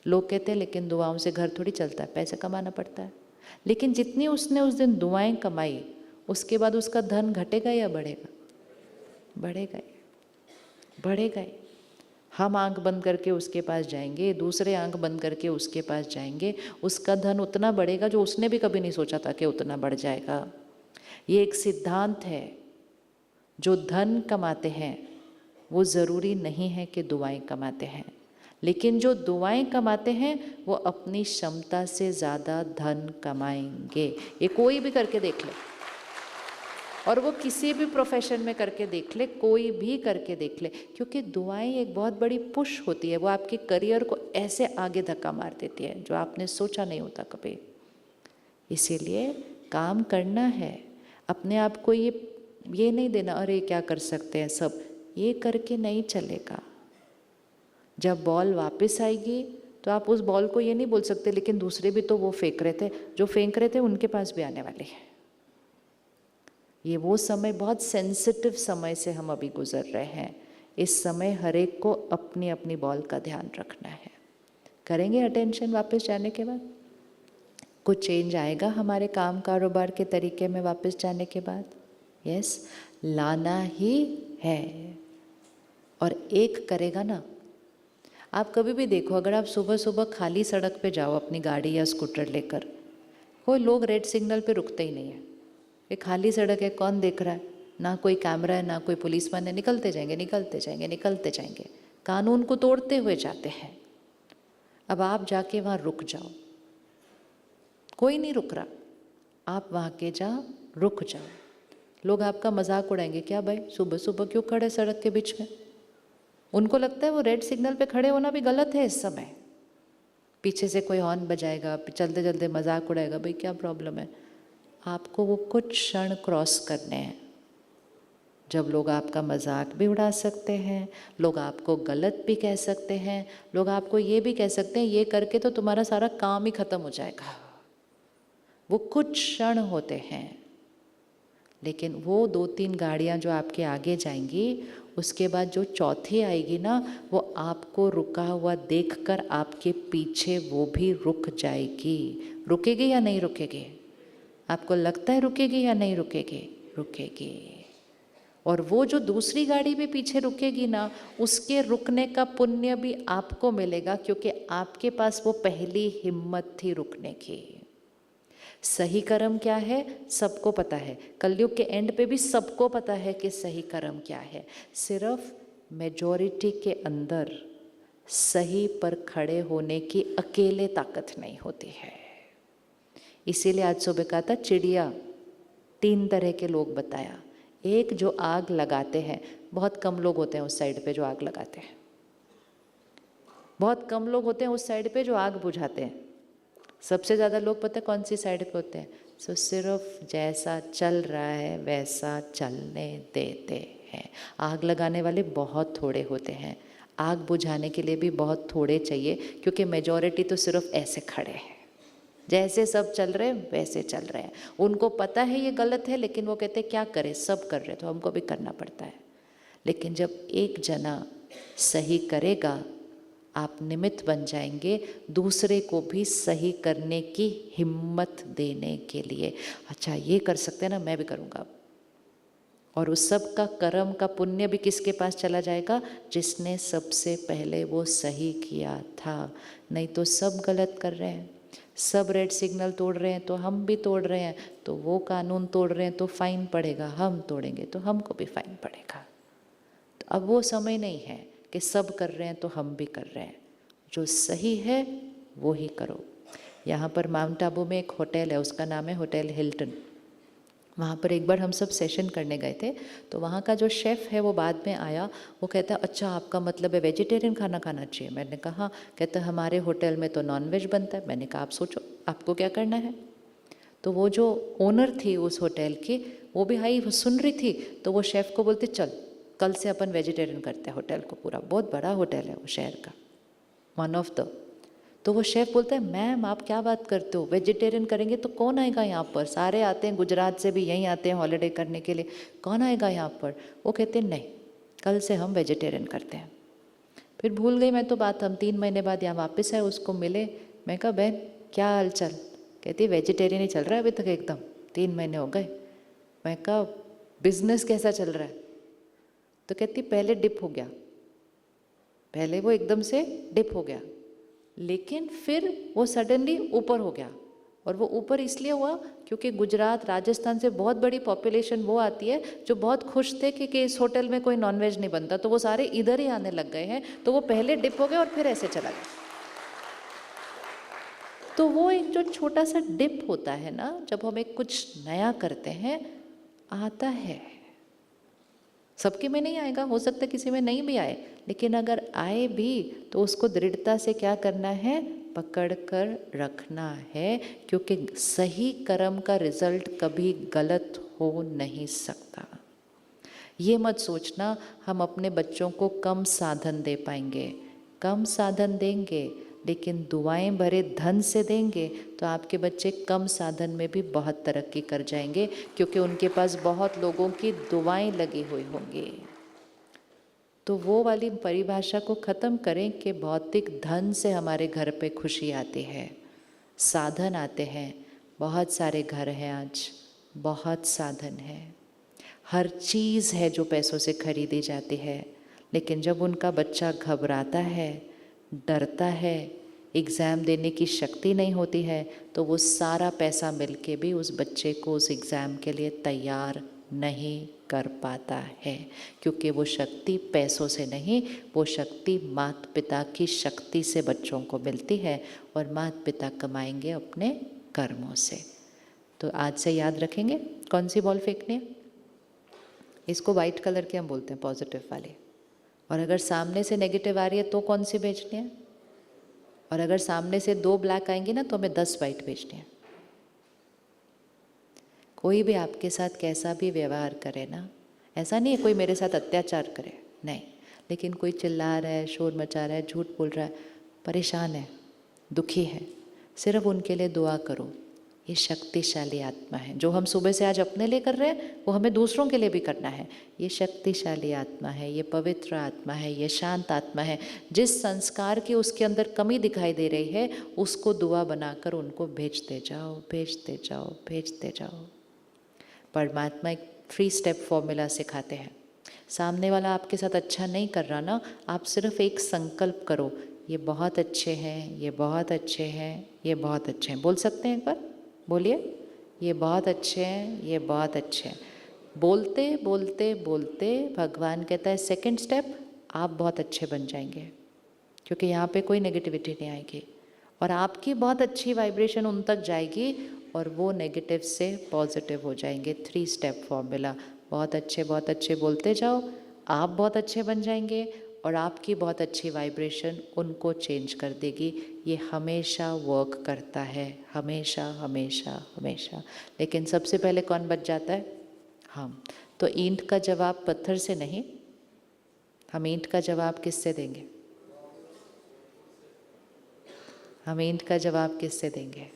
लोग कहते हैं लेकिन दुआओं से घर थोड़ी चलता है, पैसे कमाना पड़ता है। लेकिन जितनी उसने उस दिन दुआएं कमाई, उसके बाद उसका धन घटेगा या बढ़ेगा? बढ़ेगा, बढ़ेगा। हम आंख बंद करके उसके पास जाएंगे, दूसरे आंख बंद करके उसके पास जाएंगे, उसका धन उतना बढ़ेगा जो उसने भी कभी नहीं सोचा था कि उतना बढ़ जाएगा। ये एक सिद्धांत है। जो धन कमाते हैं वो ज़रूरी नहीं है कि दुआएं कमाते हैं, लेकिन जो दुआएं कमाते हैं वो अपनी क्षमता से ज़्यादा धन कमाएंगे। ये कोई भी करके देख ले, और वो किसी भी प्रोफेशन में करके देख ले, कोई भी करके देख ले, क्योंकि दुआएं एक बहुत बड़ी पुश होती है। वो आपके करियर को ऐसे आगे धक्का मार देती है जो आपने सोचा नहीं होता कभी। इसीलिए काम करना है, अपने आप को ये नहीं देना अरे क्या कर सकते हैं सब, ये करके नहीं चलेगा। जब बॉल वापस आएगी तो आप उस बॉल को ये नहीं बोल सकते लेकिन दूसरे भी तो वो फेंक रहे थे, जो फेंक रहे थे उनके पास भी आने वाले हैं। ये वो समय, बहुत सेंसिटिव समय से हम अभी गुजर रहे हैं। इस समय हर एक को अपनी अपनी बॉल का ध्यान रखना है। करेंगे अटेंशन वापस जाने के बाद? कुछ चेंज आएगा हमारे काम कारोबार के तरीके में वापस जाने के बाद? यस, लाना ही है। और एक करेगा ना। आप कभी भी देखो, अगर आप सुबह सुबह खाली सड़क पे जाओ अपनी गाड़ी या स्कूटर लेकर, कोई लोग रेड सिग्नल पे रुकते ही नहीं है। ये खाली सड़क है, कौन देख रहा है? ना कोई कैमरा है, ना कोई पुलिसमैन है, निकलते जाएंगे निकलते जाएंगे निकलते जाएंगे, कानून को तोड़ते हुए जाते हैं। अब आप जाके वहाँ रुक जाओ, कोई नहीं रुक रहा, आप वहाँ के रुक जाओ। लोग आपका मजाक उड़ाएंगे, क्या भाई सुबह सुबह क्यों खड़े सड़क के बीच में? उनको लगता है वो रेड सिग्नल पे खड़े होना भी गलत है इस समय। पीछे से कोई हॉर्न बजाएगा, चलते चलते मजाक उड़ाएगा, भाई क्या प्रॉब्लम है? आपको वो कुछ क्षण क्रॉस करने हैं जब लोग आपका मजाक भी उड़ा सकते हैं, लोग आपको गलत भी कह सकते हैं, लोग आपको ये भी कह सकते हैं ये करके तो तुम्हारा सारा काम ही खत्म हो जाएगा। वो कुछ क्षण होते हैं, लेकिन वो 2-3 गाड़ियाँ जो आपके आगे जाएंगी, उसके बाद जो चौथी आएगी ना, वो आपको रुका हुआ देखकर आपके पीछे वो भी रुक जाएगी। रुकेगी या नहीं रुकेगी? आपको लगता है रुकेगी या नहीं रुकेगी? रुकेगी। और वो जो दूसरी गाड़ी भी पीछे रुकेगी ना, उसके रुकने का पुण्य भी आपको मिलेगा, क्योंकि आपके पास वो पहली हिम्मत थी रुकने की। सही कर्म क्या है सबको पता है, कलयुग के एंड पे भी सबको पता है कि सही कर्म क्या है। सिर्फ मेजॉरिटी के अंदर सही पर खड़े होने की अकेले ताकत नहीं होती है। इसीलिए आज सुबह कहा था चिड़िया, 3 तरह के लोग बताया। एक जो आग लगाते हैं, बहुत कम लोग होते हैं उस साइड पे जो आग लगाते हैं। बहुत कम लोग होते हैं उस साइड पे जो आग बुझाते हैं, सबसे ज़्यादा लोग पता है कौन सी साइड पे होते हैं? सो सिर्फ जैसा चल रहा है वैसा चलने देते हैं। आग लगाने वाले बहुत थोड़े होते हैं, आग बुझाने के लिए भी बहुत थोड़े चाहिए, क्योंकि मेजॉरिटी तो सिर्फ ऐसे खड़े हैं, जैसे सब चल रहे हैं वैसे चल रहे हैं। उनको पता है ये गलत है, लेकिन वो कहते हैं क्या करें, सब कर रहे हैं तो हमको भी करना पड़ता है। लेकिन जब एक जना सही करेगा, आप निमित्त बन जाएंगे दूसरे को भी सही करने की हिम्मत देने के लिए। अच्छा ये कर सकते हैं ना, मैं भी करूँगा। और उस सब का कर्म का पुण्य भी किसके पास चला जाएगा? जिसने सबसे पहले वो सही किया था। नहीं तो सब गलत कर रहे हैं, सब रेड सिग्नल तोड़ रहे हैं तो हम भी तोड़ रहे हैं, तो वो कानून तोड़ रहे हैं तो फाइन पड़ेगा, हम तोड़ेंगे तो हमको भी फाइन पड़ेगा। तो अब वो समय नहीं है कि सब कर रहे हैं तो हम भी कर रहे हैं, जो सही है वो ही करो। यहाँ पर माउंट आबू में एक होटल है, उसका नाम है होटल हिल्टन। वहाँ पर एक बार हम सब सेशन करने गए थे, तो वहाँ का जो शेफ़ है वो बाद में आया, वो कहता है अच्छा आपका मतलब है वेजिटेरियन खाना खाना चाहिए। मैंने कहा, कहता हमारे होटल में तो नॉन वेज बनता है। मैंने कहा आप सोचो आपको क्या करना है। तो वो जो ओनर थी उस होटल की, वो भी आई, वो सुन रही थी, तो वो शेफ़ को बोलते चल कल से अपन वेजिटेरियन करते हैं होटल को पूरा। बहुत बड़ा होटल है वो शहर का, वन ऑफ द। तो वो शेफ़ बोलता है मैम आप क्या बात करते हो, वेजिटेरियन करेंगे तो कौन आएगा यहाँ पर, सारे आते हैं गुजरात से भी यहीं आते हैं हॉलीडे करने के लिए, कौन आएगा यहाँ पर। वो कहते हैं नहीं कल से हम वेजिटेरियन करते हैं। फिर भूल गई मैं तो बात। हम 3 महीने बाद यहाँ वापस आए, उसको मिले, मैं कहा बहन क्या हाल चाल, कहती वेजिटेरियन ही चल रहा है अभी तक एकदम, 3 महीने हो गए। मैं कहा बिजनेस कैसा चल रहा है, तो कहती पहले डिप हो गया, पहले वो एकदम से डिप हो गया, लेकिन फिर वो सडनली ऊपर हो गया। और वो ऊपर इसलिए हुआ क्योंकि गुजरात राजस्थान से बहुत बड़ी पॉपुलेशन वो आती है जो बहुत खुश थे कि इस होटल में कोई नॉनवेज नहीं बनता, तो वो सारे इधर ही आने लग गए हैं। तो वो पहले डिप हो गया और फिर ऐसे चला गया। तो वो एक जो छोटा सा डिप होता है ना, जब हम एक कुछ नया करते हैं, आता है, सबके में नहीं आएगा, हो सकता है किसी में नहीं भी आए, लेकिन अगर आए भी तो उसको दृढ़ता से क्या करना है, पकड़ कर रखना है, क्योंकि सही कर्म का रिजल्ट कभी गलत हो नहीं सकता। ये मत सोचना हम अपने बच्चों को कम साधन दे पाएंगे, कम साधन देंगे लेकिन दुआएं भरे धन से देंगे तो आपके बच्चे कम साधन में भी बहुत तरक्की कर जाएंगे, क्योंकि उनके पास बहुत लोगों की दुआएं लगी हुई होंगी। तो वो वाली परिभाषा को ख़त्म करें कि भौतिक धन से हमारे घर पे खुशी आती है, साधन आते हैं। बहुत सारे घर हैं आज, बहुत साधन है, हर चीज़ है जो पैसों से खरीदी जाती है, लेकिन जब उनका बच्चा घबराता है, डरता है, एग्ज़ाम देने की शक्ति नहीं होती है, तो वो सारा पैसा मिलके भी उस बच्चे को उस एग्ज़ाम के लिए तैयार नहीं कर पाता है, क्योंकि वो शक्ति पैसों से नहीं, वो शक्ति माता पिता की शक्ति से बच्चों को मिलती है, और माता पिता कमाएंगे अपने कर्मों से। तो आज से याद रखेंगे कौन सी बॉल फेंकनी है। इसको वाइट कलर के हम बोलते हैं पॉजिटिव वाले, और अगर सामने से नेगेटिव आ रही है तो कौन सी भेजनी है, और अगर सामने से 2 ब्लैक आएंगी ना तो हमें 10 वाइट भेजनी है। कोई भी आपके साथ कैसा भी व्यवहार करे ना, ऐसा नहीं है कोई मेरे साथ अत्याचार करे, नहीं, लेकिन कोई चिल्ला रहा है, शोर मचा रहा है, झूठ बोल रहा है, परेशान है, दुखी है, सिर्फ उनके लिए दुआ करो। ये शक्तिशाली आत्मा है, जो हम सुबह से आज अपने लिए कर रहे हैं वो हमें दूसरों के लिए भी करना है। ये शक्तिशाली आत्मा है, ये पवित्र आत्मा है, ये शांत आत्मा है। जिस संस्कार की उसके अंदर कमी दिखाई दे रही है, उसको दुआ बनाकर उनको भेजते जाओ, भेजते जाओ, भेजते जाओ। परमात्मा एक 3 स्टेप फॉर्मूला सिखाते हैं। सामने वाला आपके साथ अच्छा नहीं कर रहा ना, आप सिर्फ एक संकल्प करो, ये बहुत अच्छे हैं, ये बहुत अच्छे हैं, ये बहुत अच्छे हैं। बोल सकते हैं एक बार, बोलिए, ये बहुत अच्छे हैं, ये बहुत अच्छे हैं। बोलते बोलते बोलते भगवान कहता है सेकंड स्टेप, आप बहुत अच्छे बन जाएंगे, क्योंकि यहाँ पे कोई नेगेटिविटी नहीं आएगी, और आपकी बहुत अच्छी वाइब्रेशन उन तक जाएगी और वो नेगेटिव से पॉजिटिव हो जाएंगे। 3 स्टेप फॉर्मूला, बहुत अच्छे बोलते जाओ, आप बहुत अच्छे बन जाएंगे और आपकी बहुत अच्छी वाइब्रेशन उनको चेंज कर देगी। ये हमेशा वर्क करता है, हमेशा हमेशा हमेशा। लेकिन सबसे पहले कौन बच जाता है? हम। तो ईंट का जवाब पत्थर से नहीं, हम ईंट का जवाब किससे देंगे? हम ईंट का जवाब किससे देंगे?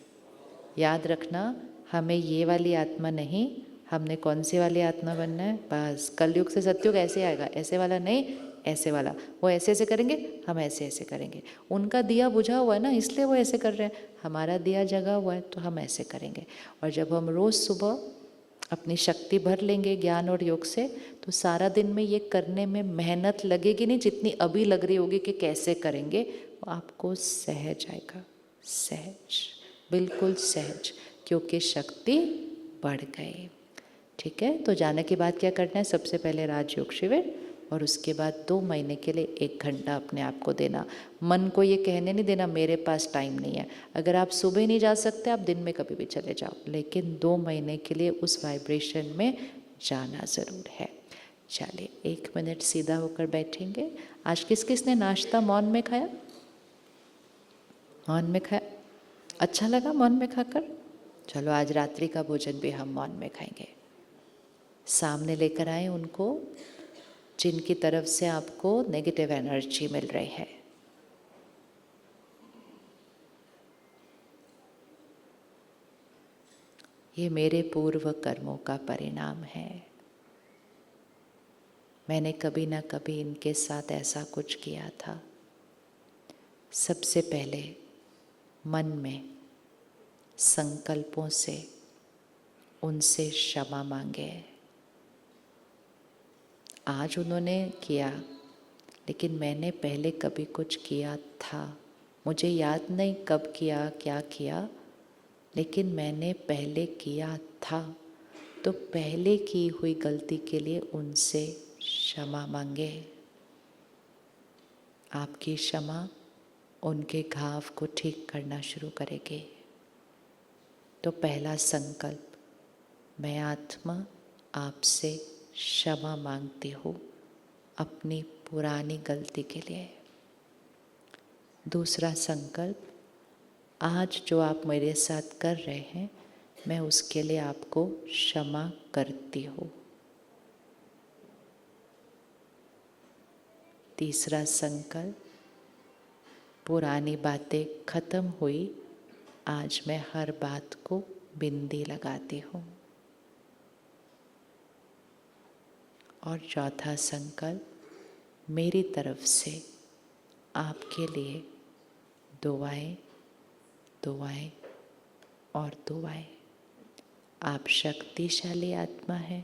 याद रखना, हमें ये वाली आत्मा नहीं, हमने कौन सी वाली आत्मा बनना है? बस कलयुग से सतयुग ऐसे आएगा, ऐसे वाला नहीं, ऐसे वाला। वो ऐसे ऐसे करेंगे, हम ऐसे ऐसे करेंगे। उनका दिया बुझा हुआ है ना, इसलिए वो ऐसे कर रहे हैं। हमारा दिया जगा हुआ है तो हम ऐसे करेंगे। और जब हम रोज़ सुबह अपनी शक्ति भर लेंगे ज्ञान और योग से, तो सारा दिन में ये करने में मेहनत लगेगी नहीं, जितनी अभी लग रही होगी कि कैसे करेंगे, वो आपको सहज आएगा। सहज, बिल्कुल सहज, क्योंकि शक्ति बढ़ गई। ठीक है, तो जाने के बाद क्या करना है? सबसे पहले राजयोग शिविर, और उसके बाद 2 महीने के लिए 1 घंटा अपने आप को देना। मन को ये कहने नहीं देना मेरे पास टाइम नहीं है। अगर आप सुबह नहीं जा सकते, आप दिन में कभी भी चले जाओ, लेकिन 2 महीने के लिए उस वाइब्रेशन में जाना ज़रूर है। चलिए 1 मिनट सीधा होकर बैठेंगे। आज किस किस ने नाश्ता मौन में खाया? मौन में खाया? अच्छा लगा मौन में खाकर? चलो आज रात्रि का भोजन भी हम मौन में खाएंगे। सामने लेकर आए उनको जिनकी तरफ से आपको नेगेटिव एनर्जी मिल रही है। ये मेरे पूर्व कर्मों का परिणाम है। मैंने कभी ना कभी इनके साथ ऐसा कुछ किया था। सबसे पहले मन में संकल्पों से उनसे क्षमा मांगे। आज उन्होंने किया, लेकिन मैंने पहले कभी कुछ किया था। मुझे याद नहीं कब किया, क्या किया, लेकिन मैंने पहले किया था। तो पहले की हुई गलती के लिए उनसे क्षमा मांगे। आपकी क्षमा उनके घाव को ठीक करना शुरू करेगी। तो पहला संकल्प, मैं आत्मा आपसे क्षमा मांगती हूँ अपनी पुरानी गलती के लिए। दूसरा संकल्प, आज जो आप मेरे साथ कर रहे हैं, मैं उसके लिए आपको क्षमा करती हूँ। तीसरा संकल्प, पुरानी बातें खत्म हुई, आज मैं हर बात को बिंदी लगाती हूँ। और चौथा संकल्प, मेरी तरफ से आपके लिए दुआएं, दुआएं और दुआएं। आप शक्तिशाली आत्मा है,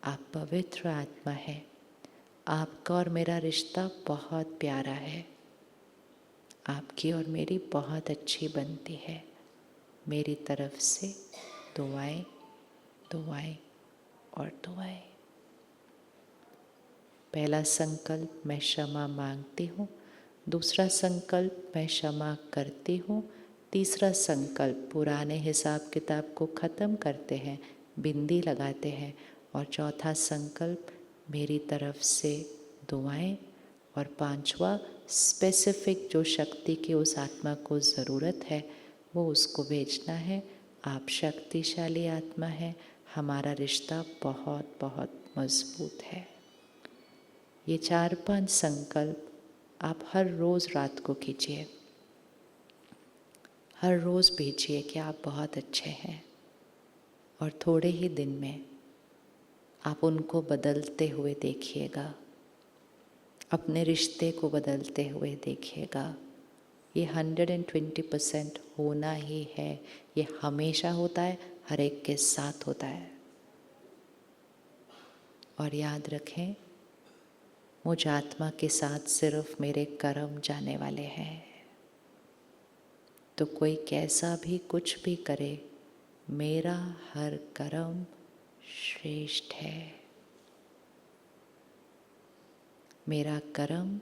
आप पवित्र आत्मा है, आपका और मेरा रिश्ता बहुत प्यारा है, आपकी और मेरी बहुत अच्छी बनती है। मेरी तरफ से दुआएं, दुआएं और दुआएं। पहला संकल्प, मैं क्षमा मांगती हूँ। दूसरा संकल्प, मैं क्षमा करती हूँ। तीसरा संकल्प, पुराने हिसाब किताब को ख़त्म करते हैं, बिंदी लगाते हैं। और चौथा संकल्प, मेरी तरफ से दुआएं। और पांचवा, स्पेसिफिक जो शक्ति की उस आत्मा को ज़रूरत है वो उसको भेजना है। आप शक्तिशाली आत्मा है, हमारा रिश्ता बहुत बहुत मजबूत है। ये 4-5 संकल्प आप हर रोज़ रात को कीजिए। हर रोज़ भेजिए कि आप बहुत अच्छे हैं, और थोड़े ही दिन में आप उनको बदलते हुए देखिएगा, अपने रिश्ते को बदलते हुए देखिएगा। ये 120% होना ही है। ये हमेशा होता है, हर एक के साथ होता है। और याद रखें, मुझ आत्मा के साथ सिर्फ मेरे कर्म जाने वाले हैं। तो कोई कैसा भी कुछ भी करे, मेरा हर कर्म श्रेष्ठ है। मेरा कर्म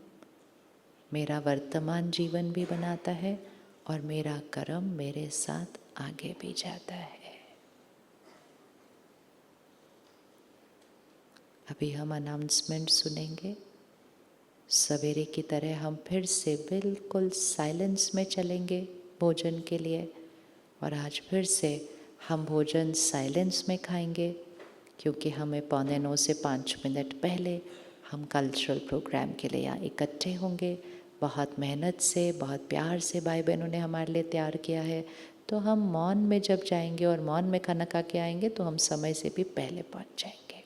मेरा वर्तमान जीवन भी बनाता है, और मेरा कर्म मेरे साथ आगे भी जाता है। अभी हम अनाउंसमेंट सुनेंगे। सवेरे की तरह हम फिर से बिल्कुल साइलेंस में चलेंगे भोजन के लिए। और आज फिर से हम भोजन साइलेंस में खाएंगे, क्योंकि हमें 8:45 से 5 मिनट पहले हम कल्चरल प्रोग्राम के लिए यहाँ इकट्ठे होंगे। बहुत मेहनत से, बहुत प्यार से भाई बहनों ने हमारे लिए तैयार किया है। तो हम मौन में जब जाएंगे और मौन में खाना खा के आएंगे तो हम समय से भी पहले पहुँच जाएंगे।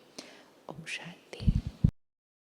ओम शांति।